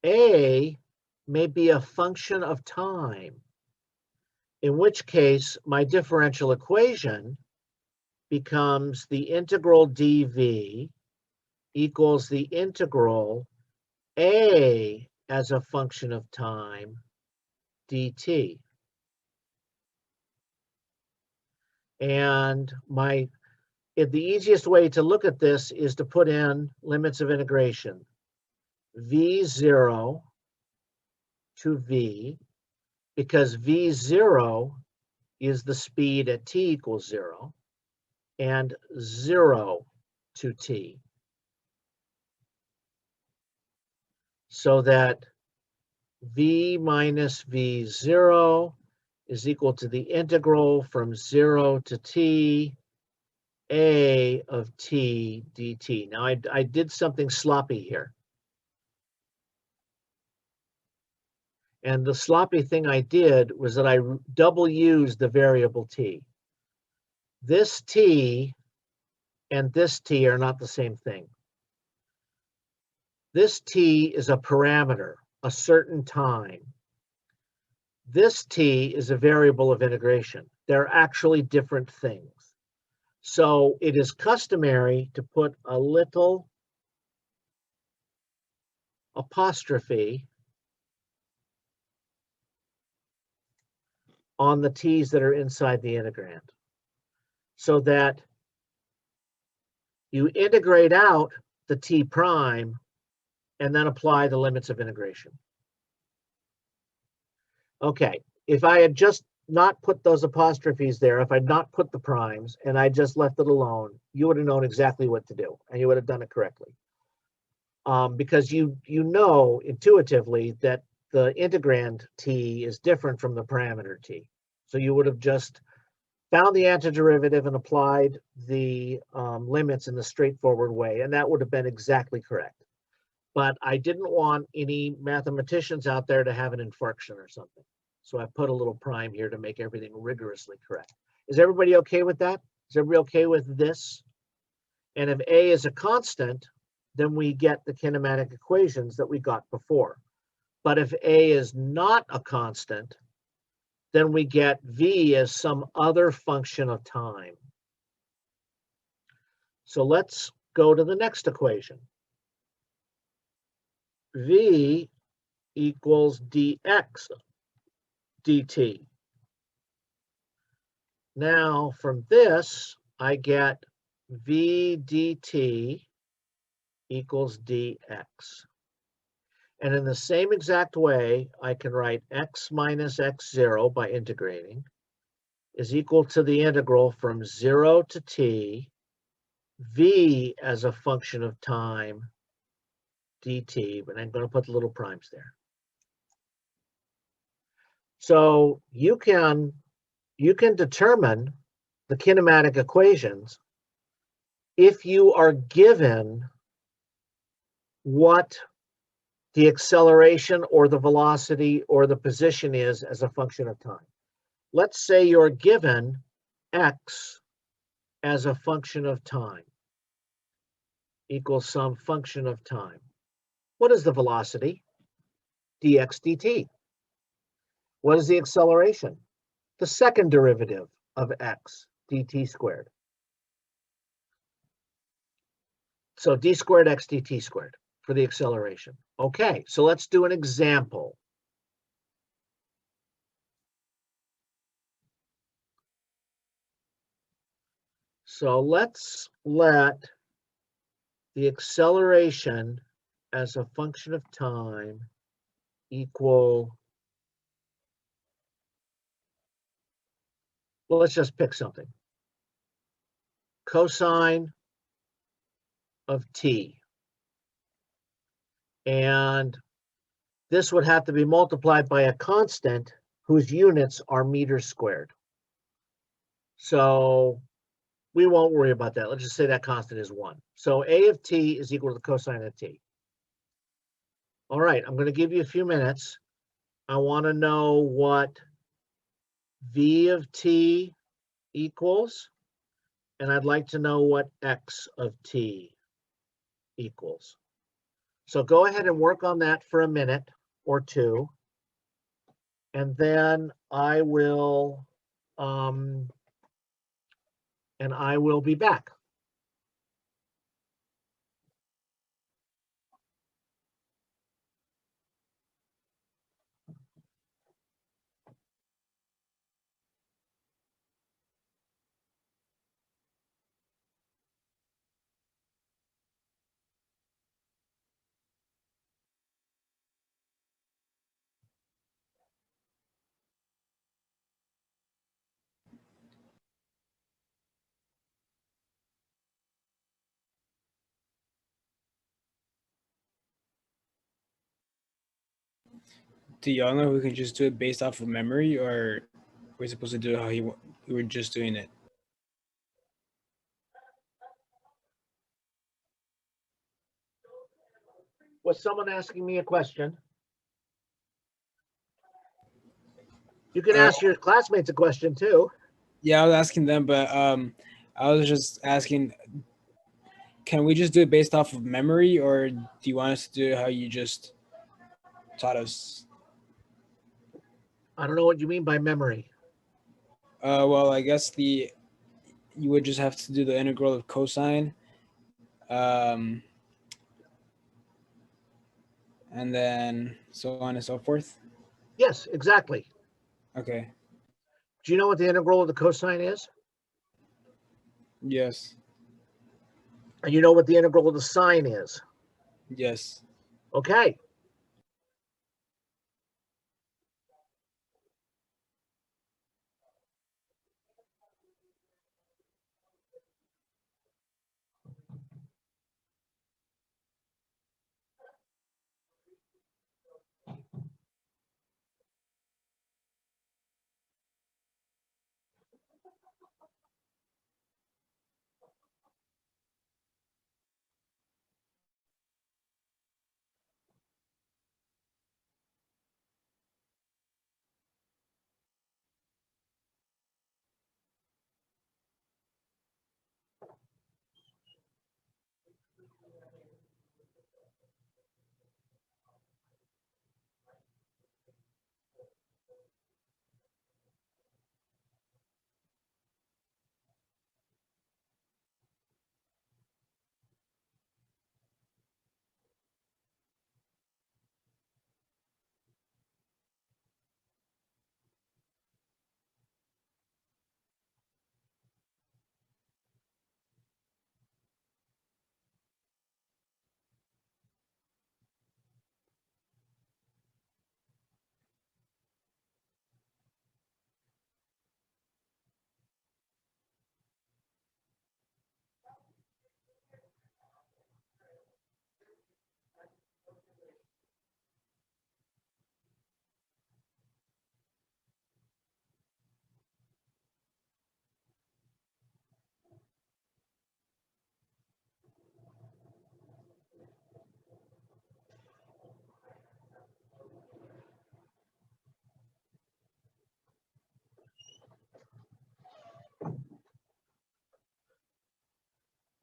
A may be a function of time, in which case my differential equation becomes the integral dv equals the integral a as a function of time dt. And the easiest way to look at this is to put in limits of integration. V0 to V, because V0 is the speed at t equals 0, and 0 to t. So that V minus V0 is equal to the integral from 0 to t a of t dt. Now I did something sloppy here. And the sloppy thing I did was that I double used the variable t. This t and this t are not the same thing. This t is a parameter, a certain time. This t is a variable of integration. They're actually different things. So it is customary to put a little apostrophe on the t's that are inside the integrand, so that you integrate out the t prime and then apply the limits of integration. Okay, if I had just not put those apostrophes there, if I'd not put the primes and I just left it alone, you would have known exactly what to do and you would have done it correctly. Because you know intuitively that the integrand t is different from the parameter t. So you would have just found the antiderivative and applied the limits in the straightforward way, and that would have been exactly correct. But I didn't want any mathematicians out there to have an infarction or something. So I put a little prime here to make everything rigorously correct. Is everybody okay with that? Is everybody okay with this? And if A is a constant, then we get the kinematic equations that we got before. But if A is not a constant, then we get V as some other function of time. So let's go to the next equation. V equals dx dt. Now from this, I get V dt equals dx. And in the same exact way, I can write x minus x0 by integrating is equal to the integral from 0 to t, v as a function of time, dt, but I'm going to put the little primes there. So you can determine the kinematic equations if you are given what the acceleration or the velocity or the position is as a function of time. Let's say you're given x as a function of time equals some function of time. What is the velocity? Dx dt. What is the acceleration? The second derivative of x, dt squared. So d squared x dt squared for the acceleration. Okay, so let's do an example. So let's let the acceleration as a function of time equal, well, let's just pick something. Cosine of t. And this would have to be multiplied by a constant whose units are meters squared. So we won't worry about that. Let's just say that constant is 1. So a of t is equal to the cosine of t. All right, I'm going to give you a few minutes. I want to know what v of t equals, and I'd like to know what x of t equals. So go ahead and work on that for a minute or two, and then I will be back. Do y'all know we can just do it based off of memory, or we're supposed to do it how we were just doing it? Was someone asking me a question? You can ask your classmates a question too. Yeah, I was asking them, but I was just asking, can we just do it based off of memory, or do you want us to do it how you just taught us? I don't know what you mean by memory. Well, I guess you would just have to do the integral of cosine, and then so on and so forth. Yes, exactly. Okay. Do you know what the integral of the cosine is? Yes. And you know what the integral of the sine is? Yes. Okay.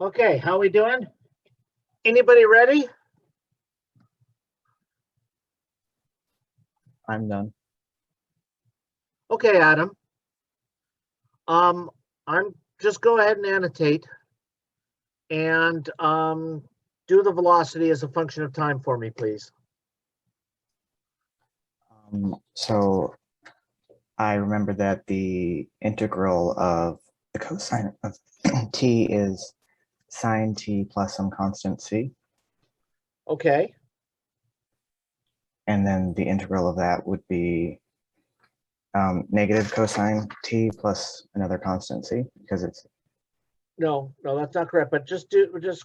Okay, how we doing? Anybody ready? I'm done. Okay, Adam. I'm just go ahead and annotate and do the velocity as a function of time for me, please. So I remember that the integral of the cosine of t is sine t plus some constant c. Okay, And then the integral of that would be negative cosine t plus another constant c, because it's no, that's not correct, but just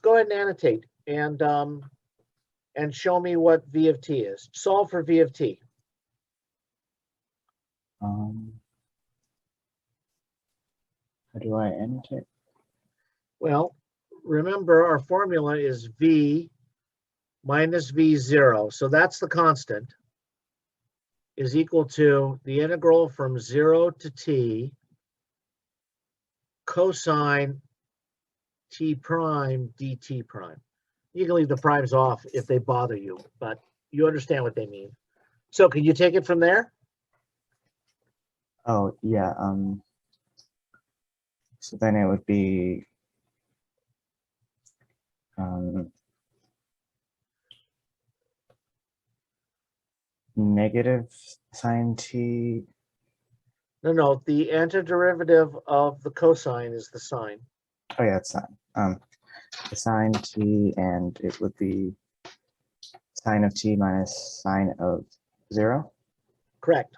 go ahead and annotate and show me what v of t is. Solve for v of t. how do I annotate? Well, remember our formula is v minus v0. So that's the constant is equal to the integral from 0 to t cosine t prime dt prime. You can leave the primes off if they bother you, but you understand what they mean. So can you take it from there? Oh yeah. So then it would be negative sine t. No, the antiderivative of the cosine is the sine. Oh yeah, it's sine. The sine t, and it would be sine of t minus sine of 0. Correct.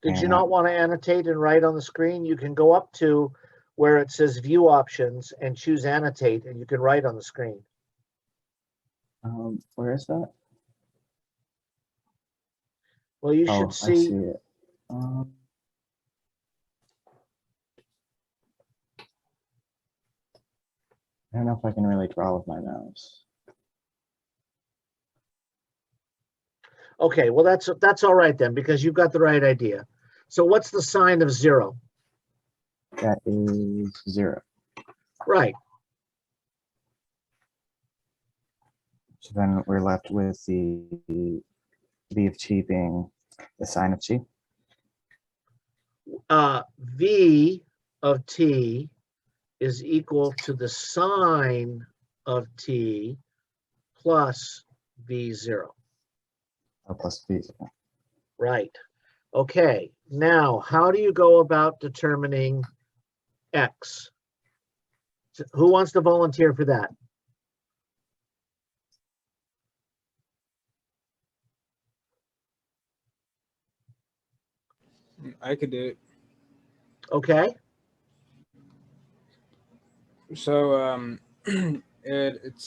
Did you And not want to annotate and write on the screen? You can go up to where it says view options and choose annotate, and you can write on the screen. Where is that? Well, you Oh, should I see, see it. I don't know if I can really draw with my mouse. okay, well, that's all right then, because you've got the right idea. So what's the sign of 0? That is 0. Right, So then we're left with the v of t being the sine of t. V of t is equal to the sine of t plus v0. Plus v0. Right. Okay, now how do you go about determining x? Who wants to volunteer for that? I could do it. Okay, So it's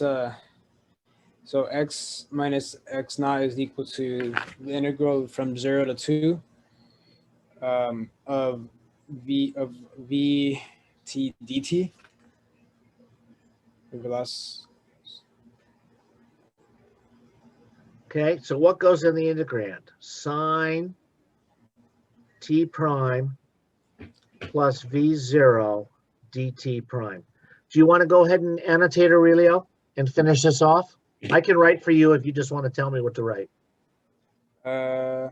so x minus x naught is equal to the integral from 0 to 2 of v t dt. Over last, okay, so what goes in the integrand? Sine t prime plus v0 dt prime. Do you want to go ahead and annotate, Aurelio, and finish this off? I can write for you if you just want to tell me what to write. I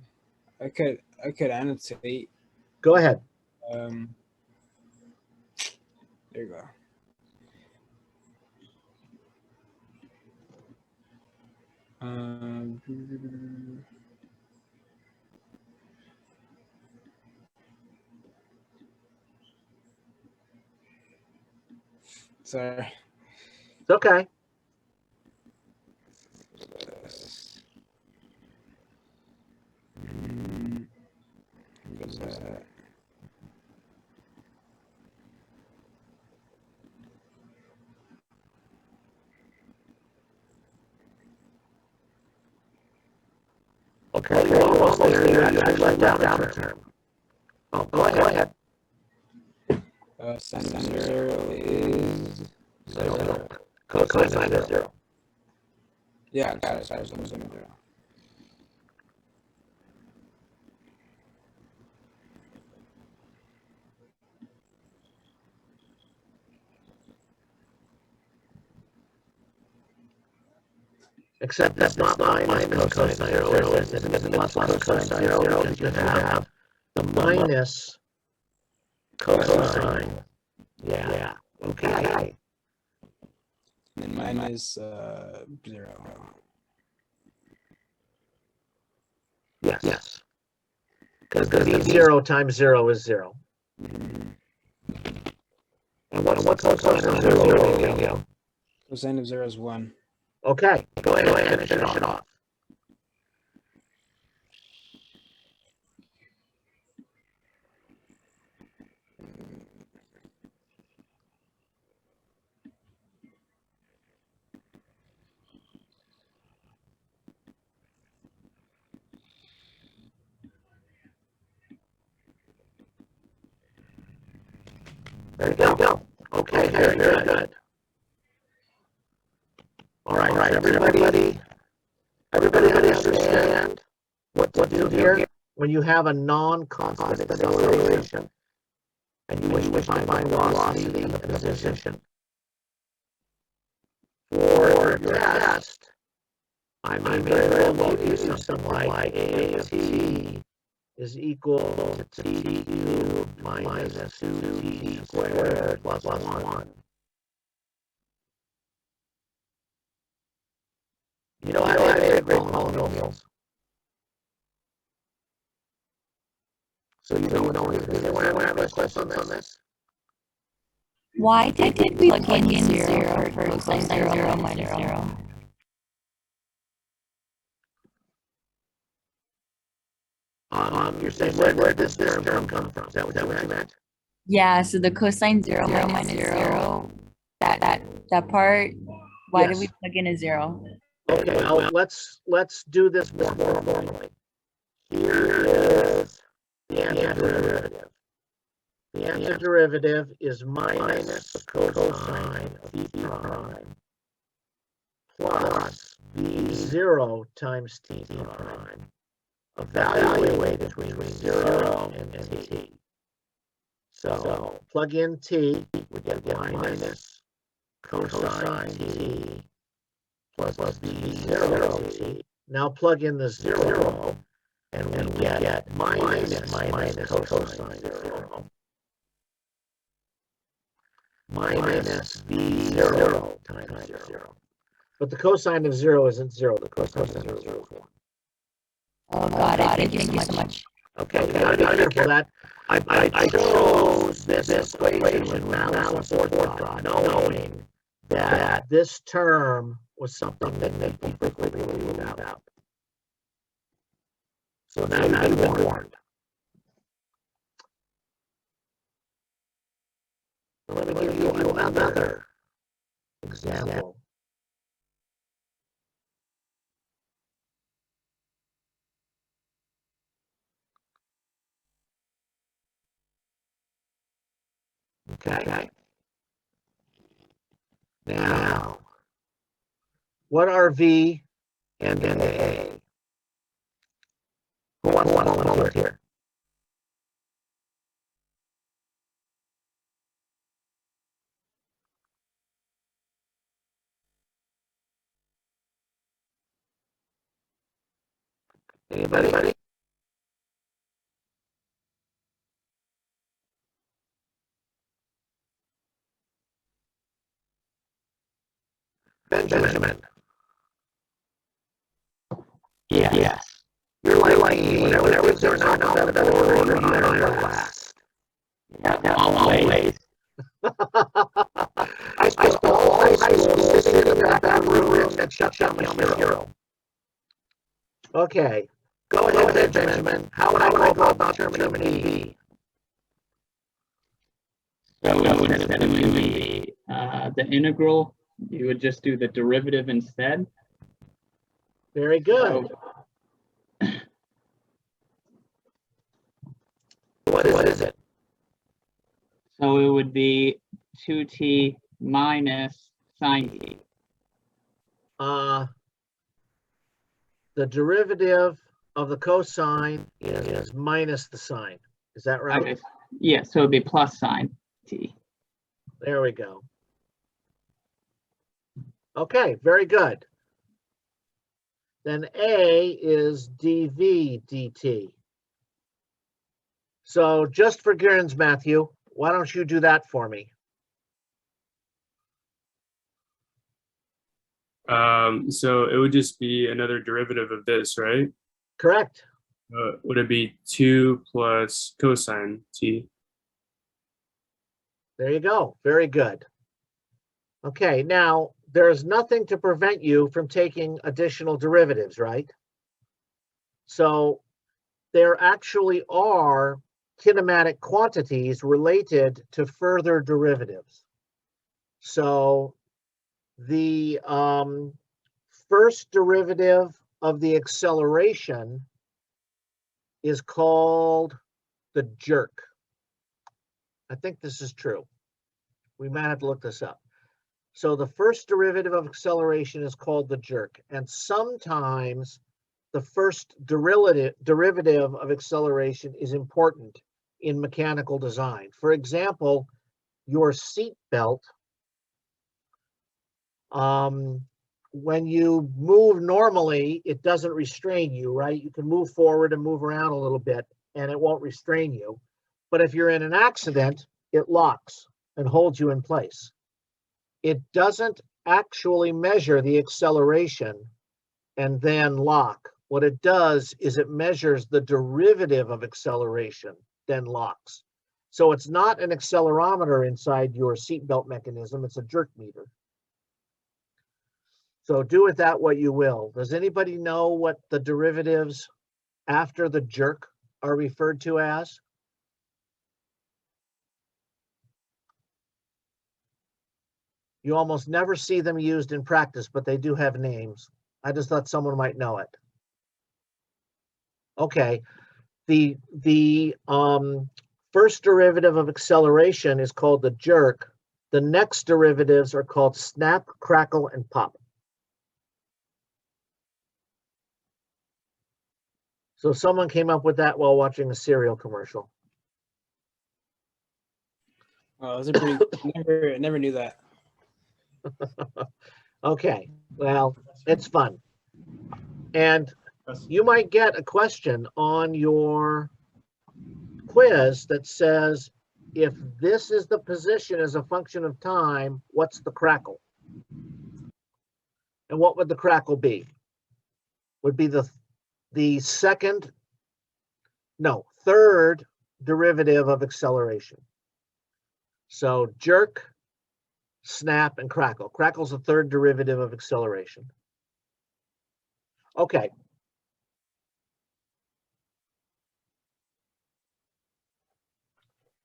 could annotate. Go ahead. There you go. Sorry. It's okay. What's that? Okay, you're almost there. You write down a term. Oh, go ahead. Sine of 0 is 0. Cosine of 0. Yeah, got it. Sine of 0. Except that's not minus cosine 0, is it? It's plus cosine 0 because you have the minus cosine. Yeah, okay. And minus 0. Yes. Because the 0 times 0 is 0. And what's cosine of 0? Cosine of 0 is 1. Okay, go ahead and finish it off. There you go. Okay, very good. All right, everybody understand what to do here? When you have a non-constant acceleration and you wish to find velocity and the position for your test, I may very well give you something like a of t is equal to t cubed minus 2t squared plus 1. You know how to integrate polynomials. So you don't know if anyone have any questions on this. Why did we plug in 0 for cosine 0 minus 0? You're saying where does this term come from? Is that what you meant? Yeah, so the cosine 0 minus 0, that part, why did we Yes. plug in a 0? Okay, well, let's do this more formally. Here is the antiderivative. The antiderivative is minus the cosine of v prime plus v0 times t prime, evaluated between 0 and t. So plug in t, we get minus cosine t plus v0 t. Now plug in the 0, and we get minus cosine 0 minus v0 times 0. But the cosine of 0 isn't 0. The cosine of 0 is 1. Oh, got it. Thank you so much. Okay, you gotta be careful that I chose this equation with balance forethought, knowing that this term was something that people frequently leave out. So now you've been warned. Let me give you another example. Okay. Now, what are V and A? Who wants to volunteer? Anybody? Benjamin. Yes. You're like me. Whenever they're not in better order, you are last. Yeah, always. I spent all high school sitting in the back room and shut down my hero. Okay. Go ahead, Benjamin. How would I go about determining V? So instead of doing the integral, you would just do the derivative instead. Very good. So, What is it? so it would be 2t minus sine t. The derivative of the cosine is minus the sine. Is that right? Okay. Yeah, so it'd be plus sine t. There we go. Okay, very good. Then A is dv dt. So just for Gern's, Matthew, why don't you do that for me? So it would just be another derivative of this, right? Correct. Would it be 2 plus cosine t? There you go. Very good. Okay, now there's nothing to prevent you from taking additional derivatives, right? So there actually are kinematic quantities related to further derivatives. So the first derivative of the acceleration is called the jerk. I think this is true. We might have to look this up. So the first derivative of acceleration is called the jerk. And sometimes the first derivative of acceleration is important in mechanical design. For example, your seat belt, when you move normally, it doesn't restrain you, right? You can move forward and move around a little bit and it won't restrain you. But if you're in an accident, it locks and holds you in place. It doesn't actually measure the acceleration and then lock. What it does is it measures the derivative of acceleration, then locks. So it's not an accelerometer inside your seatbelt mechanism, it's a jerk meter. So do with that what you will. Does anybody know what the derivatives after the jerk are referred to as? You almost never see them used in practice, but they do have names. I just thought someone might know it. Okay, the first derivative of acceleration is called the jerk. The next derivatives are called snap, crackle, and pop. So someone came up with that while watching a cereal commercial. Oh, those are pretty. Never knew that. Okay, well, it's fun. And you might get a question on your quiz that says, if this is the position as a function of time, what's the crackle? And what would the crackle be? Would be the third derivative of acceleration. So jerk, snap, and crackle. Crackle's the third derivative of acceleration. Okay.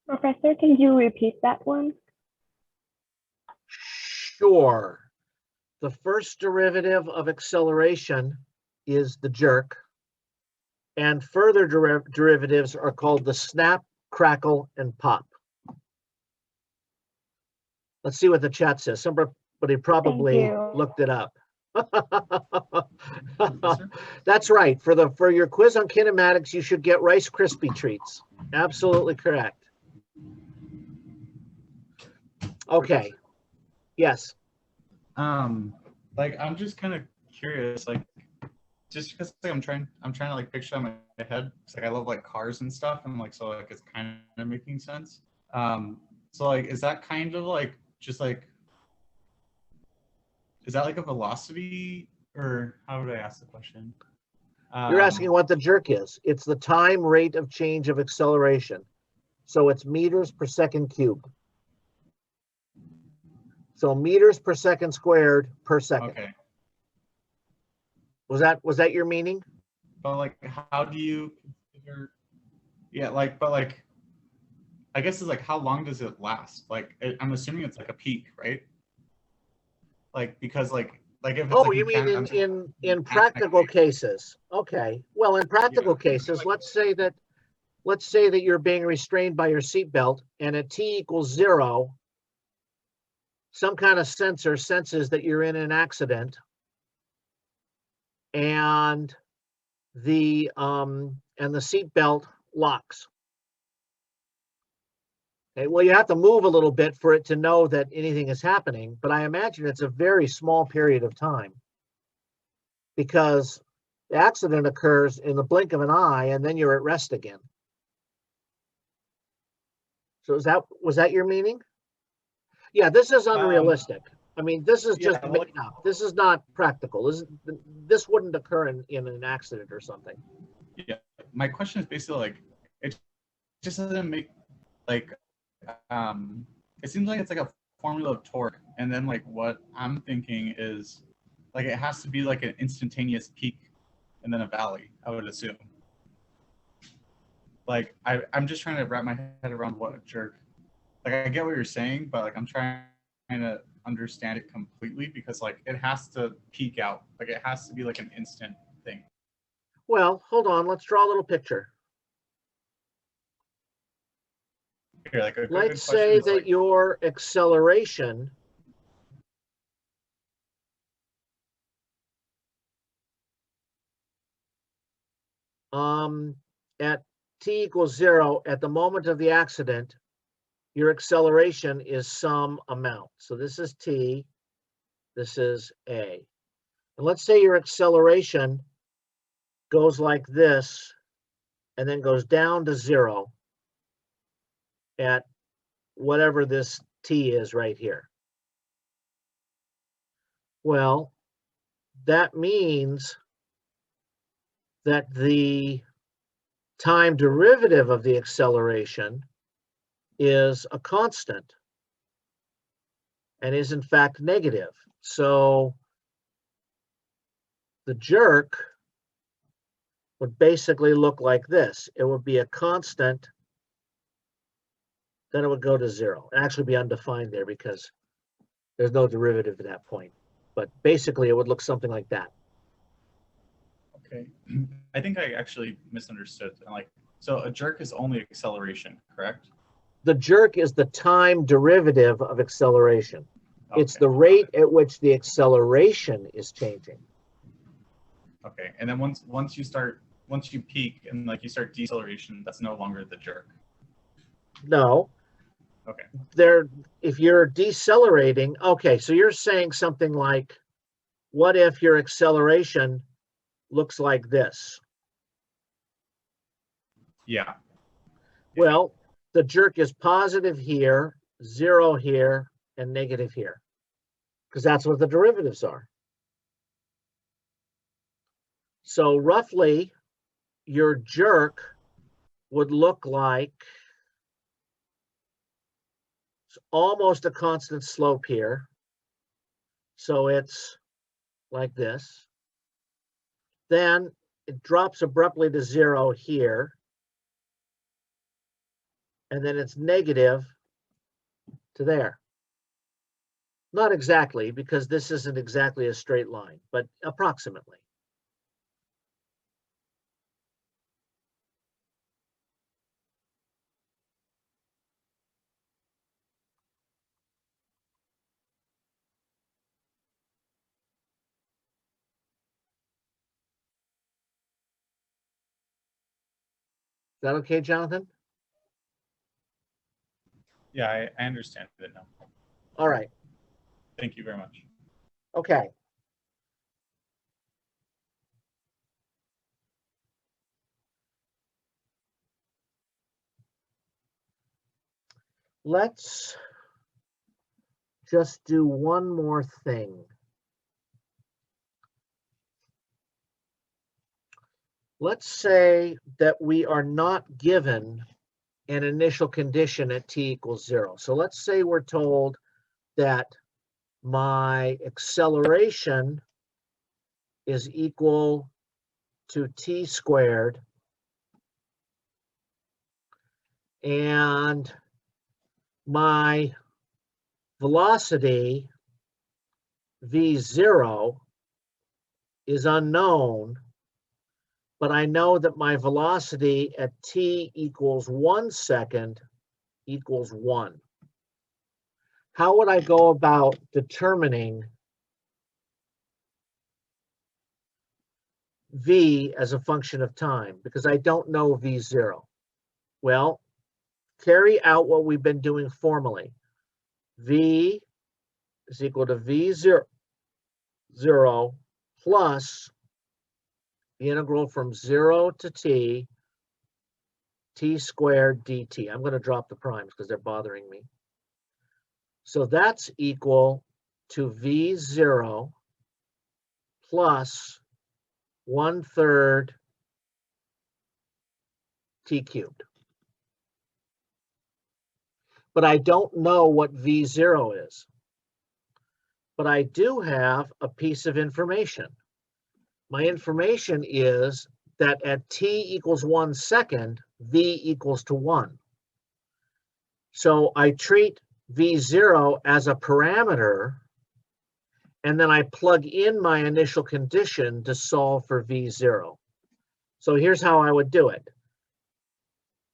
Professor, can you repeat that one? Sure. The first derivative of acceleration is the jerk, and further derivatives are called the snap, crackle, and pop. Let's see what the chat says. Somebody probably looked it up. That's right. For your quiz on kinematics, you should get Rice Krispie treats. Absolutely correct. Okay. Yes. Like I'm just kind of curious, like just because like, I'm trying to like picture in my head. It's like I love like cars and stuff, and like so like it's kind of making sense. So like is that kind of like just like is that like a velocity, or how would I ask the question? You're asking what the jerk is. It's the time rate of change of acceleration. So it's meters per second cubed. So meters per second squared per second. Okay. Was that your meaning? But like, how do you consider? Yeah, like, but like, I guess it's like, how long does it last? Like, I'm assuming it's like a peak, right? Like, because like if it's Oh, like you mean in practical cases? Okay. Well, in practical cases, let's say that you're being restrained by your seatbelt, and at t equals 0, some kind of sensor senses that you're in an accident, and the seatbelt locks. Okay, well, you have to move a little bit for it to know that anything is happening, but I imagine it's a very small period of time, because the accident occurs in the blink of an eye, and then you're at rest again. So was that your meaning? Yeah, this is unrealistic. I mean, this is just made up. This is not practical. This wouldn't occur in an accident or something. Yeah, my question is basically like, it just doesn't make like, it seems like it's like a formula of torque, and then like what I'm thinking is like it has to be like an instantaneous peak and then a valley, I would assume. Like I'm just trying to wrap my head around what a jerk. Like I get what you're saying, but like I'm trying to understand it completely, because like it has to peak out. Like it has to be like an instant thing. Well, hold on. Let's draw a little picture. Here, like let's say that like, your acceleration at t equals 0, at the moment of the accident, your acceleration is some amount. So this is t, this is a. And let's say your acceleration goes like this and then goes down to 0 at whatever this t is right here. Well, that means that the time derivative of the acceleration is a constant and is in fact negative. So the jerk would basically look like this. It would be a constant, then it would go to 0. It'd actually be undefined there because there's no derivative at that point. But basically it would look something like that. Okay. I think I actually misunderstood. Like, so a jerk is only acceleration, correct? The jerk is the time derivative of acceleration. It's Okay, the got rate it. at which the acceleration is changing. Okay, and then once you peak and like you start deceleration, that's no longer the jerk. No, Okay. if you're decelerating, okay, so you're saying something like, what if your acceleration looks like this? Yeah. Well, the jerk is positive here, 0 here, and negative here, because that's what the derivatives are. So roughly, your jerk would look like almost a constant slope here. So it's like this. Then it drops abruptly to 0 here. And then it's negative to there. Not exactly, because this isn't exactly a straight line, but approximately. Is that okay, Jonathan? Yeah, I understand it now. All right. Thank you very much. Okay. Let's just do one more thing. Let's say that we are not given an initial condition at t equals 0. So let's say we're told that my acceleration is equal to t squared, and my velocity v0 is unknown, but I know that my velocity at t equals 1 second equals 1. How would I go about determining v as a function of time? Because I don't know v0. Well, carry out what we've been doing formally. V is equal to v0 plus the integral from 0 to t squared dt. I'm going to drop the primes because they're bothering me. So that's equal to v0 plus 1/3 t cubed. But I don't know what v0 is. But I do have a piece of information. My information is that at t equals 1 second, v equals to 1. So I treat v0 as a parameter, and then I plug in my initial condition to solve for v0. So here's how I would do it.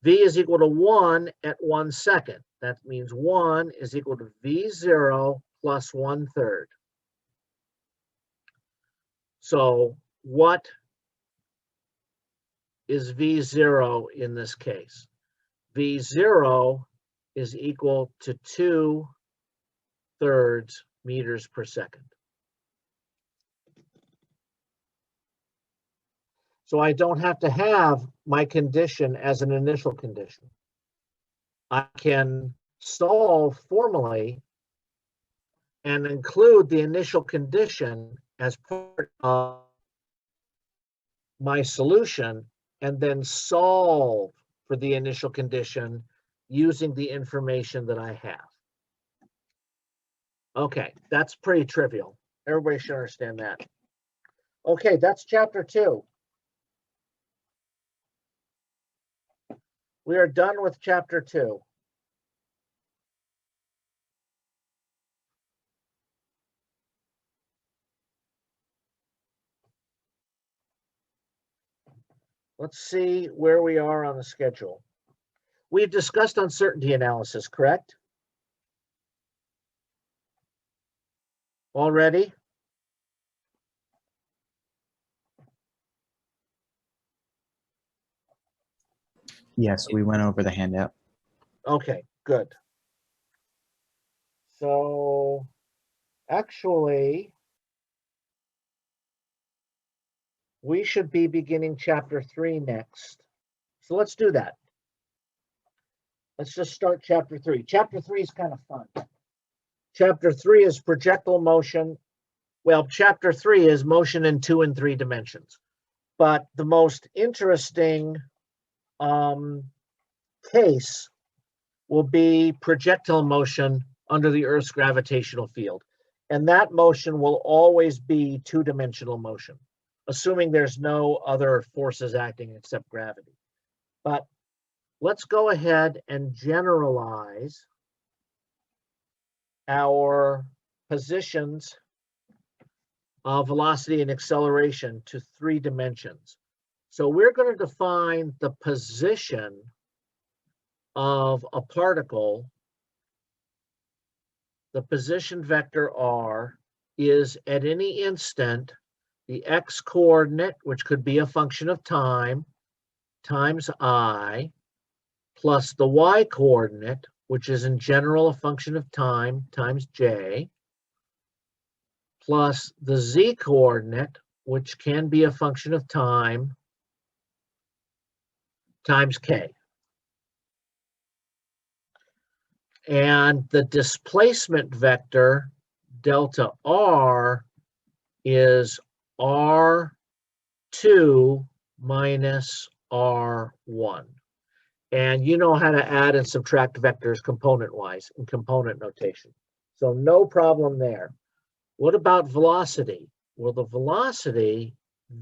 V is equal to 1 at 1 second. That means 1 is equal to v0 plus 1/3. So what is v0 in this case? v0 is equal to 2/3 meters per second. So I don't have to have my condition as an initial condition. I can solve formally and include the initial condition as part of my solution, and then solve for the initial condition using the information that I have. Okay, that's pretty trivial. Everybody should understand that. Okay, that's chapter 2. We are done with chapter 2. let's see where we are on the schedule. We've discussed uncertainty analysis, correct? Already? Yes, we went over the handout. Okay, good. So actually, we should be beginning chapter 3 next. So let's do that. Let's just start chapter 3. Chapter 3 is kind of fun. Chapter 3 is projectile motion. Well, chapter 3 is motion in 2 and 3 dimensions. But the most interesting case will be projectile motion under the Earth's gravitational field. And that motion will always be two-dimensional motion, assuming there's no other forces acting except gravity. But let's go ahead and generalize our positions of velocity and acceleration to 3 dimensions. So we're going to define the position of a particle. The position vector r is at any instant the x coordinate, which could be a function of time, times I, plus the y coordinate, which is in general a function of time, times j, plus the z coordinate, which can be a function of time, times k. And the displacement vector, delta r, is r2 minus r1. And you know how to add and subtract vectors component-wise in component notation. So no problem there. What about velocity? Well, the velocity,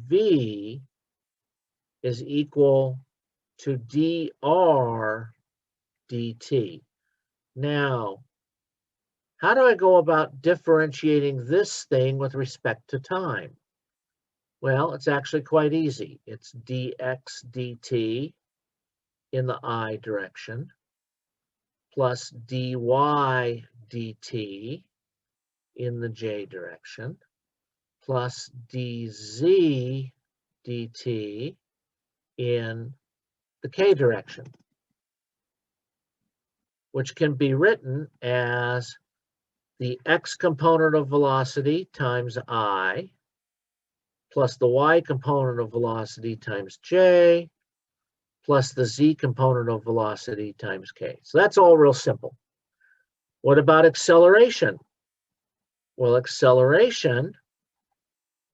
v, is equal to dr dt. Now, how do I go about differentiating this thing with respect to time? Well, it's actually quite easy. It's dx dt in the I direction plus dy dt in the j direction plus dz dt in the k direction, which can be written as the x component of velocity times I plus the y component of velocity times j plus the z component of velocity times k. So that's all real simple. What about acceleration? Well, acceleration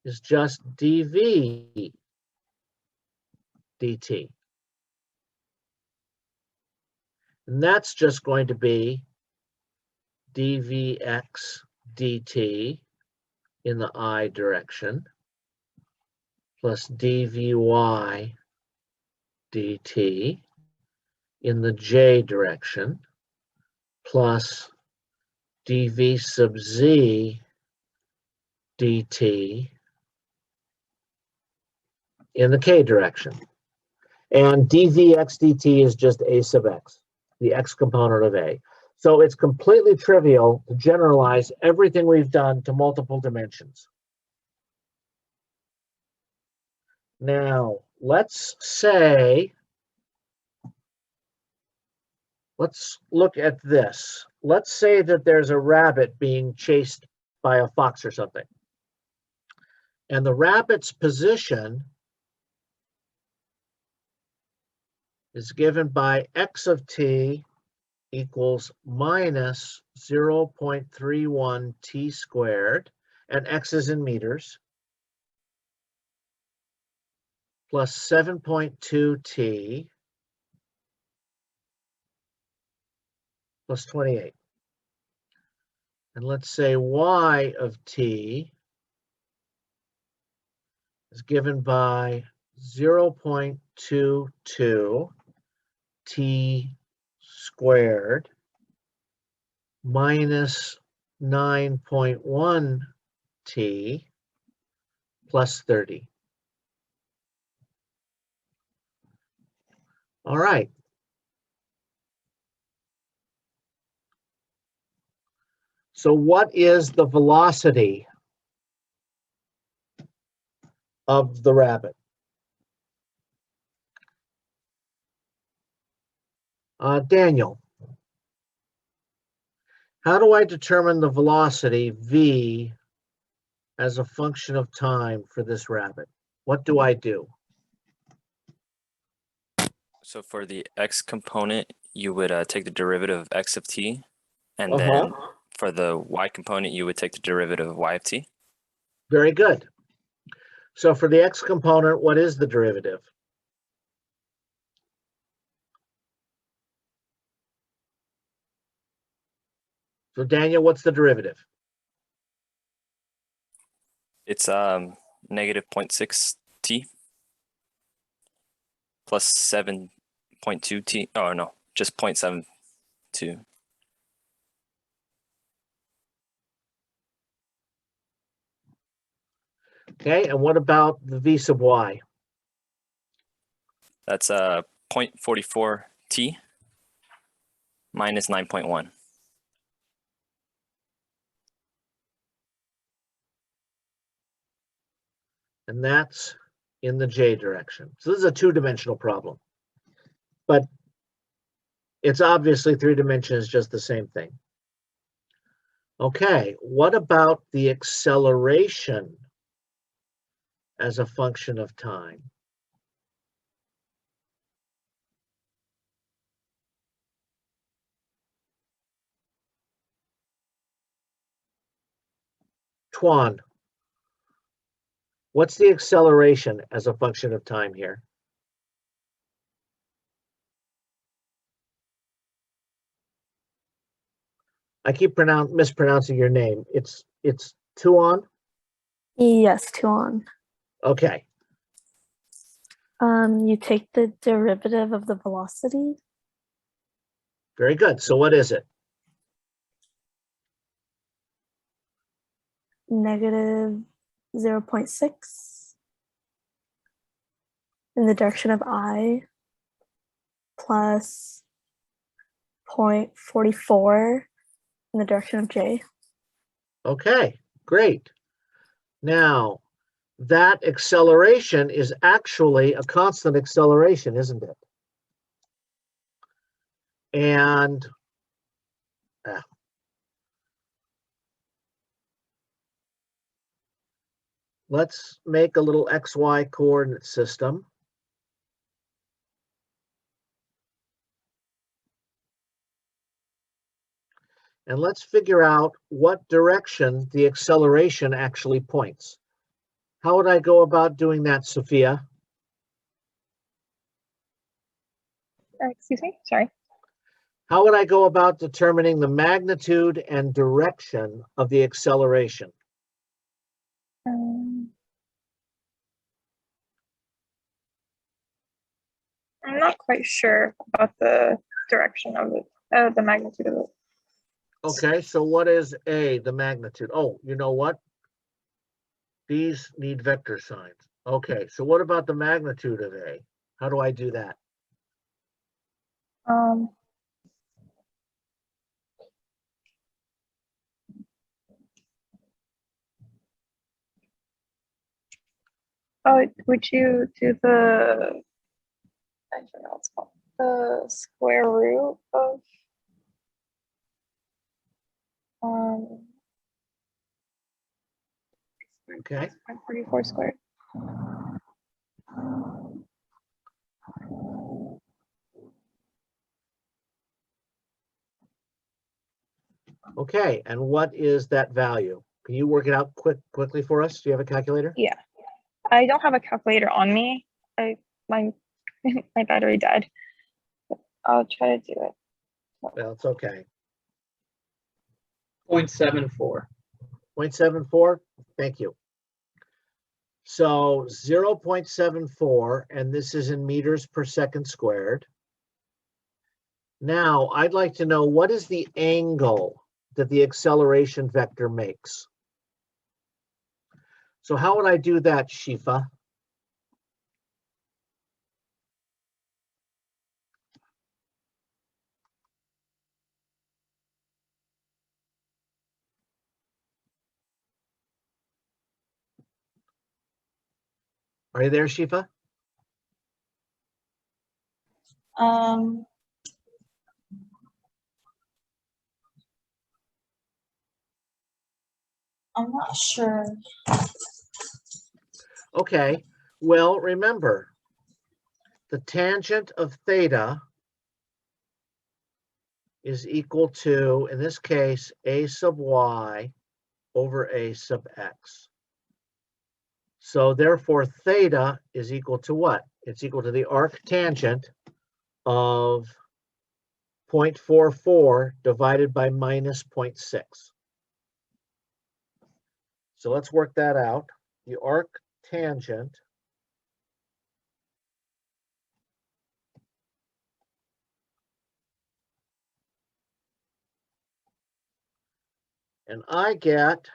is just dv dt. And that's just going to be dvx dt in the I direction plus dvy dt in the j direction plus dv sub z dt in the k direction. And dvx dt is just a sub x, the x component of a. So it's completely trivial to generalize everything we've done to multiple dimensions. Now, let's look at this. Let's say that there's a rabbit being chased by a fox or something. And the rabbit's position is given by x of t equals minus 0.31 t squared, and x is in meters, plus 7.2 t plus 28. And let's say y of t is given by 0.22 t squared minus 9.1 t plus 30. All right. So what is the velocity of the rabbit? Daniel, how do I determine the velocity v as a function of time for this rabbit? What do I do? So for the x component, you would take the derivative of x of t, and Uh-huh. then for the y component, you would take the derivative of y of t. Very good. So for the x component, what is the derivative? So Daniel, what's the derivative? It's negative 0.6 t plus 7.2 t. Oh no, just 0.72. Okay, and what about the v sub y? That's 0.44 t minus 9.1. And that's in the j direction. So this is a two-dimensional problem, but it's obviously 3 dimensions, just the same thing. Okay, what about the acceleration as a function of time? Tuan, what's the acceleration as a function of time here? I keep mispronouncing your name. It's Tuan? Yes, Tuan. Okay. You take the derivative of the velocity. Very good. So what is it? Negative 0.6 in the direction of I plus 0.44 in the direction of J. Okay, great. Now, that acceleration is actually a constant acceleration, isn't it? And let's make a little XY coordinate system. And let's figure out what direction the acceleration actually points. How would I go about doing that, Sophia? Excuse me, sorry. How would I go about determining the magnitude and direction of the acceleration? I'm not quite sure about the direction of it, the magnitude of it. Okay, so what is A, the magnitude? Oh, you know what? These need vector signs. Okay, so what about the magnitude of A? How do I do that? Oh, would you do the, I forgot what it's called, the square root of 44 squared? Okay, and what is that value? Can you work it out quickly for us? Do you have a calculator? Yeah, I don't have a calculator on me. My my battery died. I'll try to do it. Well, it's okay. 0.74. 0.74, thank you. So 0.74, and this is in meters per second squared. Now, I'd like to know, what is the angle that the acceleration vector makes? So how would I do that, Shifa? Are you there, Shifa? I'm not sure. Okay, well, remember, the tangent of theta is equal to, in this case, a sub y over a sub x. So therefore, theta is equal to what? It's equal to the arc tangent of 0.44 divided by minus 0.6. So let's work that out. The arc tangent and I get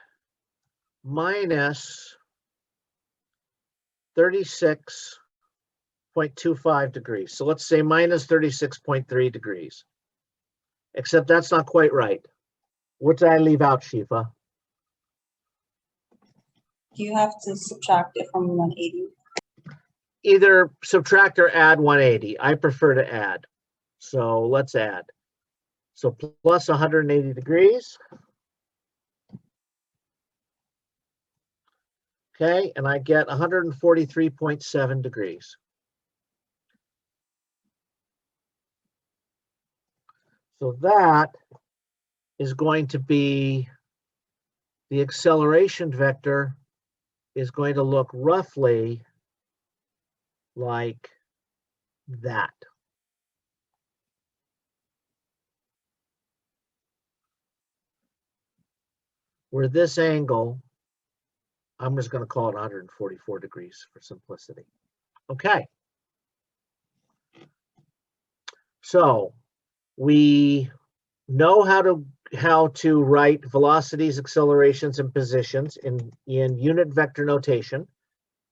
minus 36.25 degrees. So let's say minus 36.3 degrees. Except that's not quite right. What did I leave out, Shifa? You have to subtract it from 180. Either subtract or add 180. I prefer to add. So let's add. So plus 180 degrees. Okay, and I get 143.7 degrees. So that is going to be, the acceleration vector is going to look roughly like that. Where this angle, I'm just going to call it 144 degrees for simplicity. Okay. So we know how to write velocities, accelerations, and positions in unit vector notation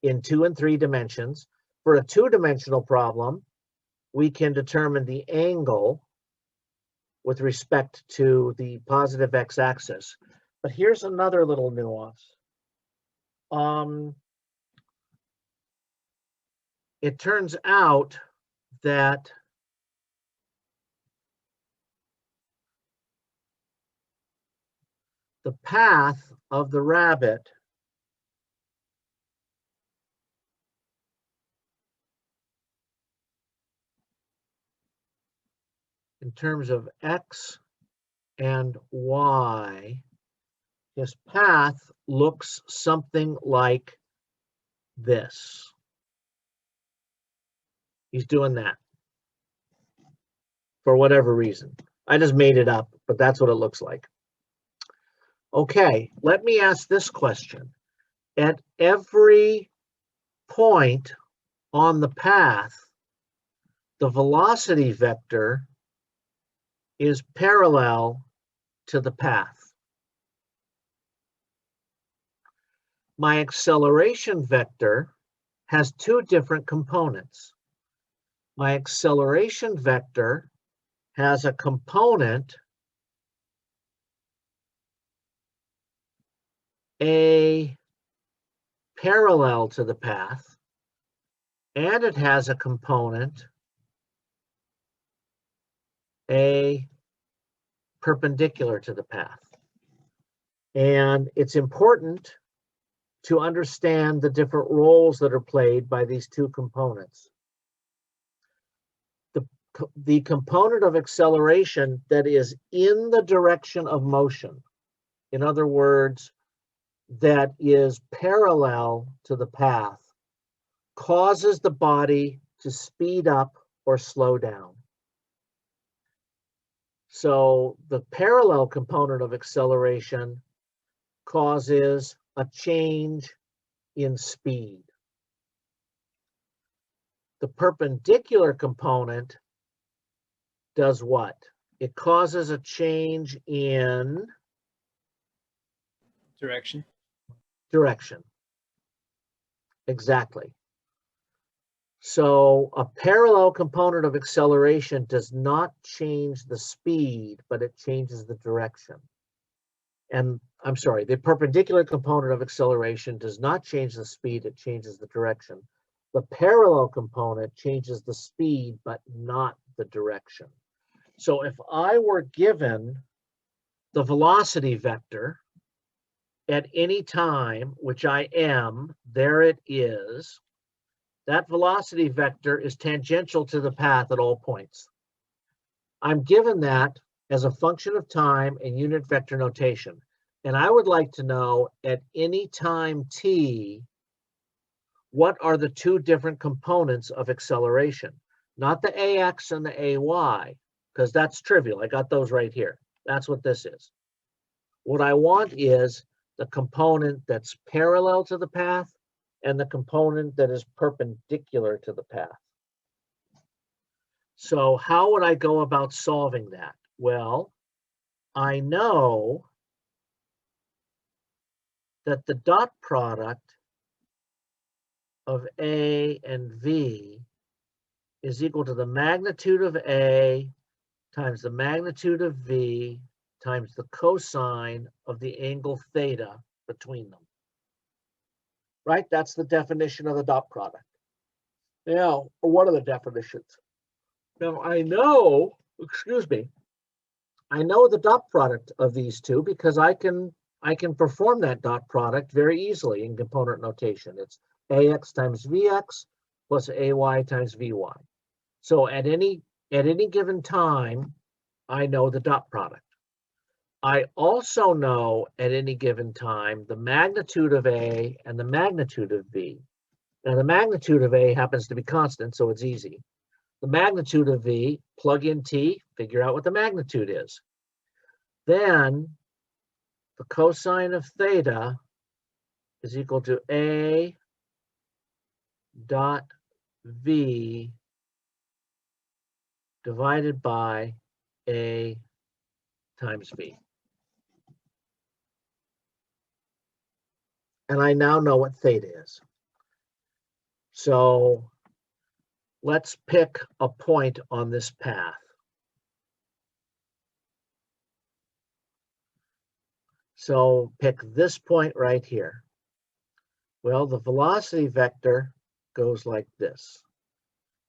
in 2 and 3 dimensions. For a 2-dimensional problem, we can determine the angle with respect to the positive x-axis. But here's another little nuance. It turns out that the path of the rabbit in terms of x and y, his path looks something like this. He's doing that for whatever reason. I just made it up, but that's what it looks like. Okay, let me ask this question. At every point on the path, the velocity vector is parallel to the path. My acceleration vector has 2 different components. My acceleration vector has a component A parallel to the path, and it has a component A perpendicular to the path. And it's important to understand the different roles that are played by these 2 components. The component of acceleration that is in the direction of motion, in other words, that is parallel to the path, causes the body to speed up or slow down. So the parallel component of acceleration causes a change in speed. The perpendicular component does what? It causes a change in Direction. Direction. Exactly. So a parallel component of acceleration does not change the speed, but it changes the direction. And I'm sorry, the perpendicular component of acceleration does not change the speed, it changes the direction. The parallel component changes the speed, but not the direction. So if I were given the velocity vector at any time, which I am, there it is, that velocity vector is tangential to the path at all points. I'm given that as a function of time and unit vector notation. And I would like to know at any time t, what are the two different components of acceleration? Not the ax and the ay, because that's trivial. I got those right here. That's what this is. What I want is the component that's parallel to the path and the component that is perpendicular to the path. So how would I go about solving that? Well, I know that the dot product of A and V is equal to the magnitude of A times the magnitude of V times the cosine of the angle theta between them. Right? That's the definition of the dot product. Now, what are the definitions? Now, I know, excuse me, I know the dot product of these two because I can perform that dot product very easily in component notation. It's ax times vx plus ay times vy. So at any given time, I know the dot product. I also know at any given time the magnitude of A and the magnitude of V. Now the magnitude of A happens to be constant, so it's easy. The magnitude of V, plug in T, figure out what the magnitude is. Then the cosine of theta is equal to A dot V divided by A times V. And I now know what theta is. So let's pick a point on this path. So pick this point right here. Well, the velocity vector goes like this.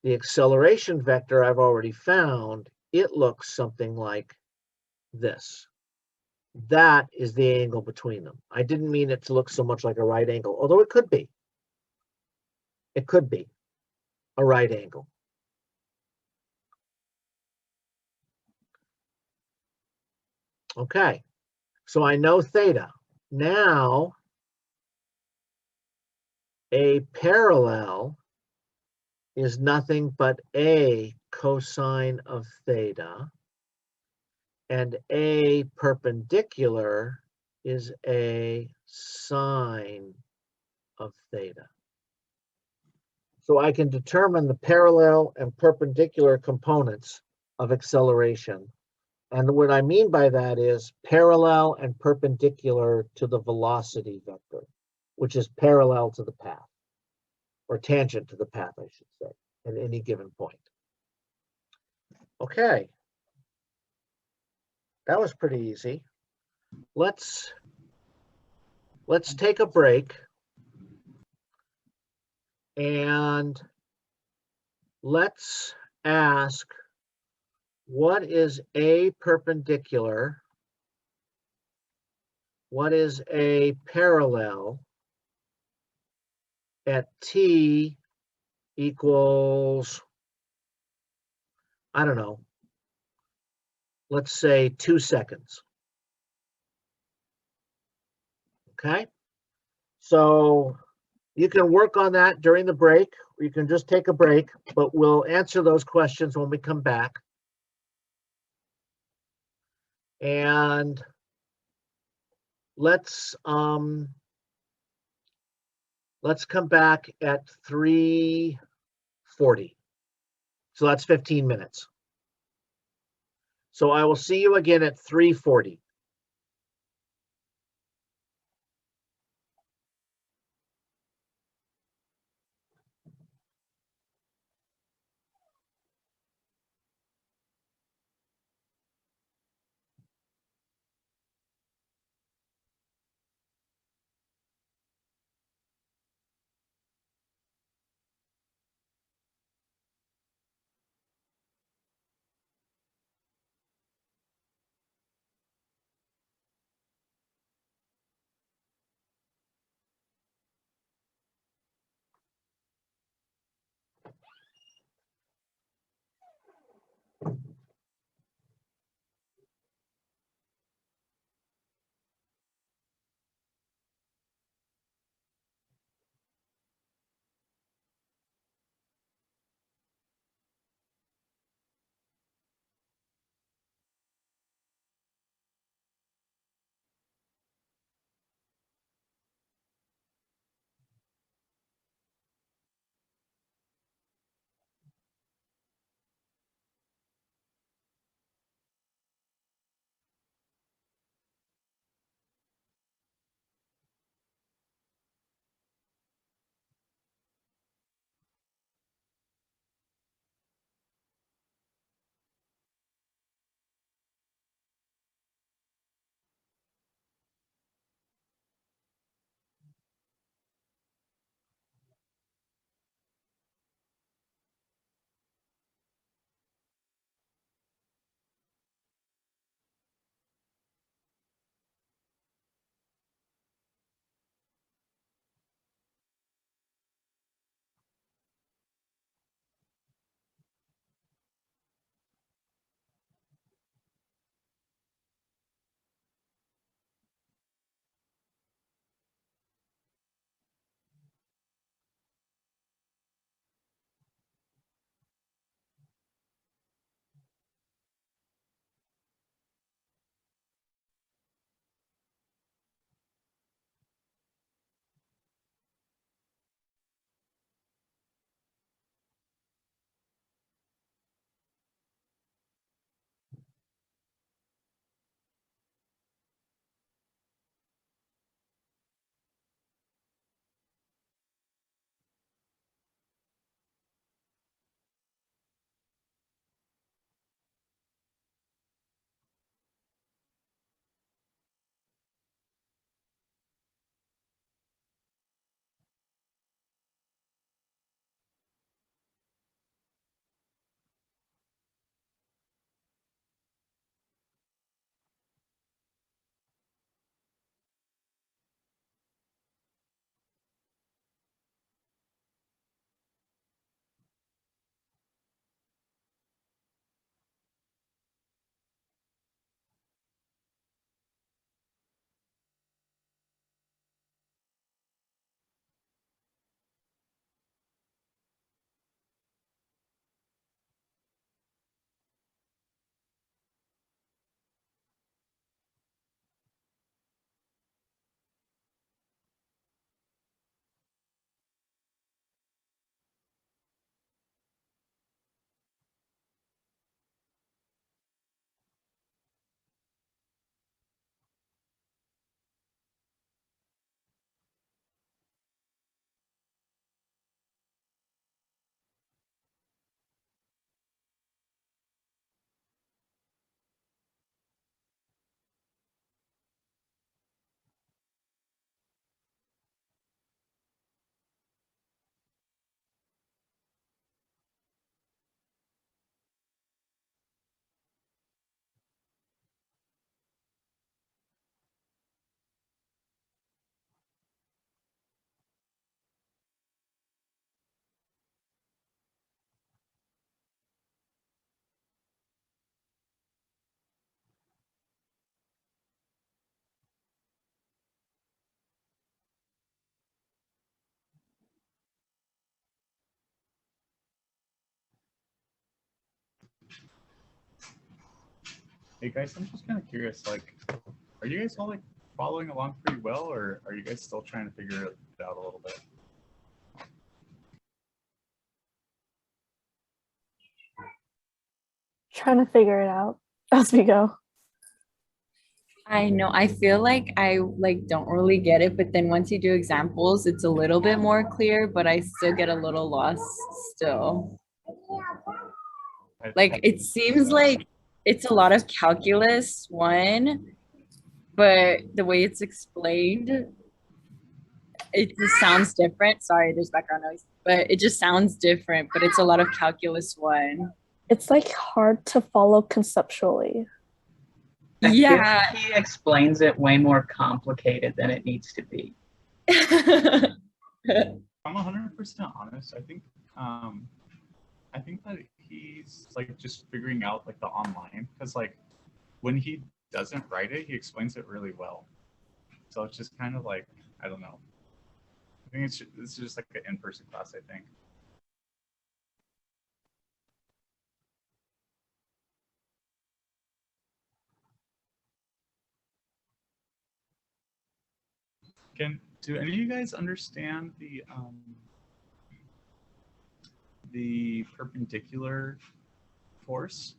The acceleration vector I've already found, it looks something like this. That is the angle between them. I didn't mean it to look so much like a right angle, although it could be. It could be a right angle. Okay, so I know theta. Now, a parallel is nothing but a cosine of theta, and a perpendicular is a sine of theta. So I can determine the parallel and perpendicular components of acceleration. And what I mean by that is parallel and perpendicular to the velocity vector, which is parallel to the path, or tangent to the path, I should say, at any given point. Okay. That was pretty easy. Let's take a break and let's ask, what is a perpendicular? What is a parallel at t equals, I don't know, let's say 2 seconds. Okay, so you can work on that during the break, or you can just take a break, but we'll answer those questions when we come back. And let's come back at 3:40. So that's 15 minutes. So I will see you again at 3:40. Hey guys, I'm just kind of curious, like, are you guys all like following along pretty well, or are you guys still trying to figure it out a little bit? Trying to figure it out as we go. I know, I feel like I like don't really get it, but then once you do examples, it's a little bit more clear, but I still get a little lost still. Like it seems like it's a lot of calculus, one, but the way it's explained, it just sounds different. Sorry, there's background noise, but it just sounds different, but it's a lot of calculus, one. It's like hard to follow conceptually. I feel Yeah. like he explains it way more complicated than it needs to be. I'm 100% honest. I think that he's like just figuring out like the online, because like when he doesn't write it, he explains it really well. So it's just kind of like, I don't know. I think it's just like an in-person class, I think. Do any of you guys understand the perpendicular force?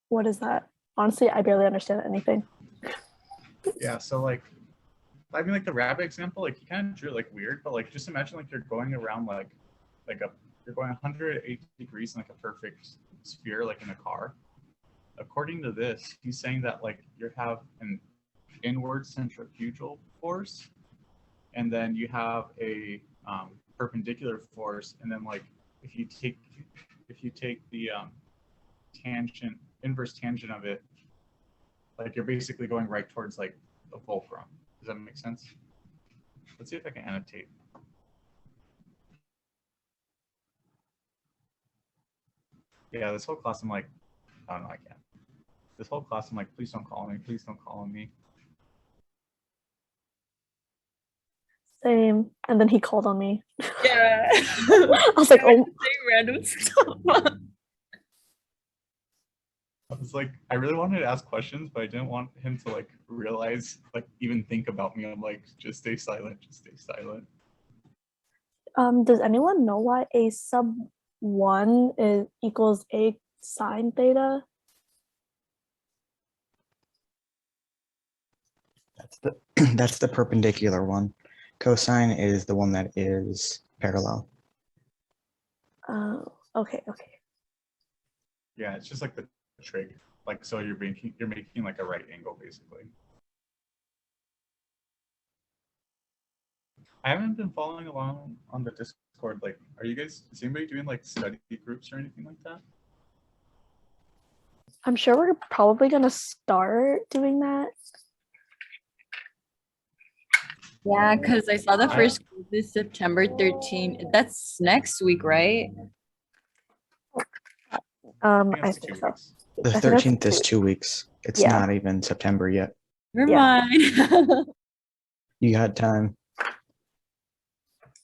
What is that? Honestly, I barely understand anything. Yeah, so like, I mean, like the rabbit example, like he kind of drew it like weird, but like just imagine like you're going around you're going 180 degrees in like a perfect sphere, like in a car. According to this, he's saying that like you have an inward centrifugal force, and then you have a perpendicular force, and then like if you take the inverse tangent of it, like you're basically going right towards like a fulcrum. Does that make sense? Let's see if I can annotate. Yeah, this whole class I'm like, oh no, I can't. This whole class I'm like, please don't call me, please don't call me. Same. And then he called on me. Yeah. I was like, oh. Random stuff. I was like, I really wanted to ask questions, but I didn't want him to like realize, like even think about me. I'm like, just stay silent, just stay silent. Does anyone know why a sub 1 equals a sine theta? That's the perpendicular one. Cosine is the one that is parallel. Oh, okay. Yeah, it's just like the trig. Like, so you're making like a right angle basically. I haven't been following along on the Discord. Like, is anybody doing like study groups or anything like that? I'm sure we're probably gonna start doing that. Yeah, because I saw the first group is September 13th. That's next week, right? I think so. The 13th is 2 weeks. It's not even September yet. Never mind. You got time.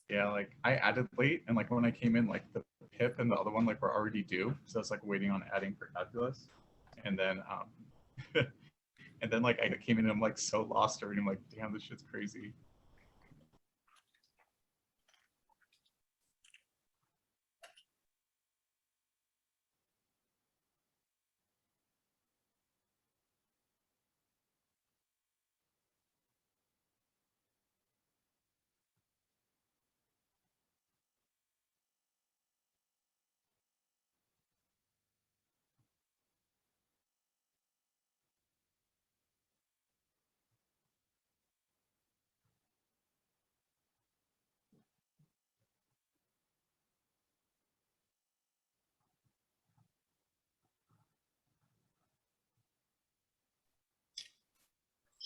Yeah, like I added late, and like when I came in, like the PIP and the other one like were already due, so it's like waiting on adding for calculus, and then and then like I came in and I'm like so lost already. I'm like, damn, this shit's crazy.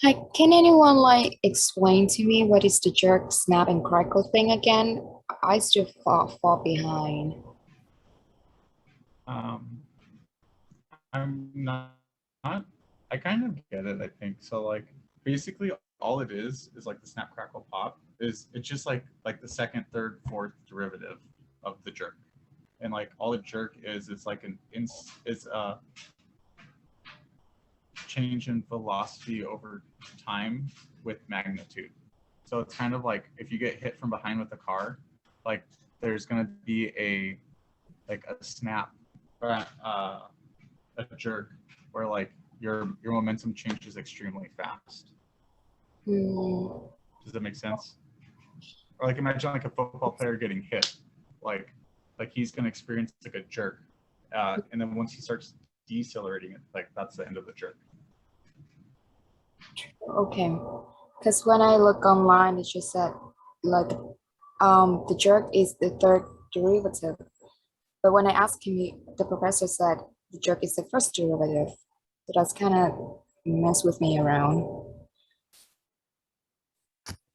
Hi, can anyone like explain to me what is the jerk, snap, and crackle thing again? I still fall behind. I'm not. I kind of get it. I think so. Like basically, all it is like the snap, crackle, pop. is it's just like the second, third, fourth derivative of the jerk, and like all a jerk is like is a change in velocity over time with magnitude. So it's kind of like if you get hit from behind with a car, like there's gonna be a snap or a jerk where like your momentum changes extremely fast. Does that make sense? Or like imagine like a football player getting hit, like he's gonna experience like a jerk, and then once he starts decelerating it, like that's the end of the jerk. Okay, because when I look online, it just said like the jerk is the third derivative, but when I asked him, the professor said the jerk is the first derivative. So that's kind of mess with me around.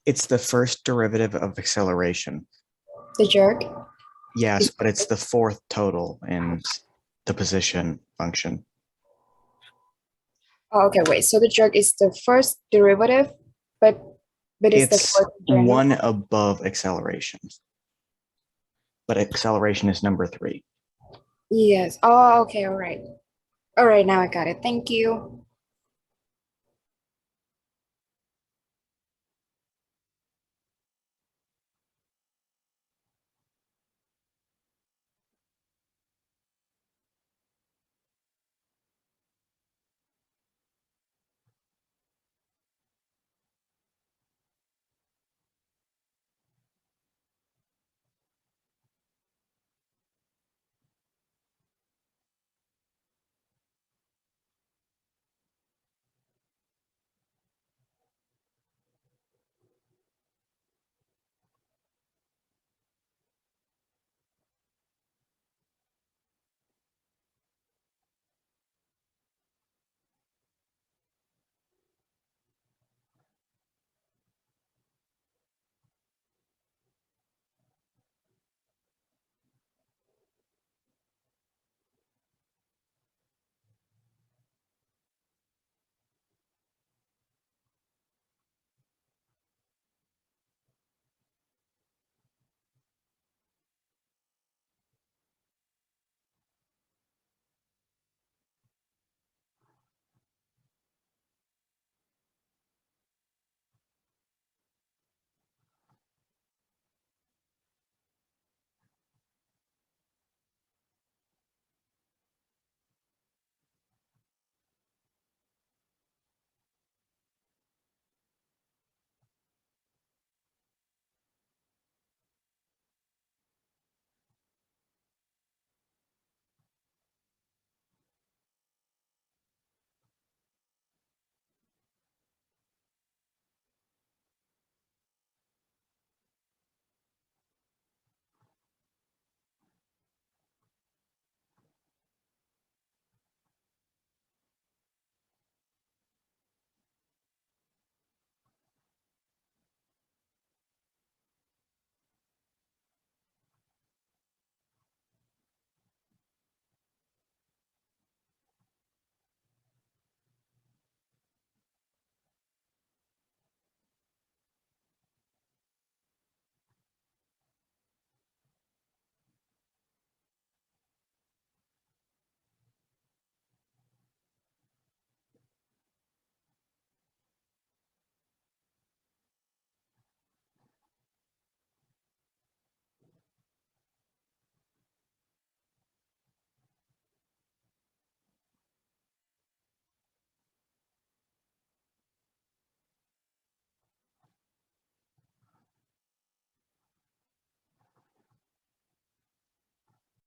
It's the first derivative of acceleration. The jerk? Yes, but it's the fourth total in the position function. Oh, okay, wait. So the jerk is the first derivative, but it's the It's fourth derivative. one above acceleration. But acceleration is number 3. Yes. Oh, okay. All right. All right. Now I got it. Thank you.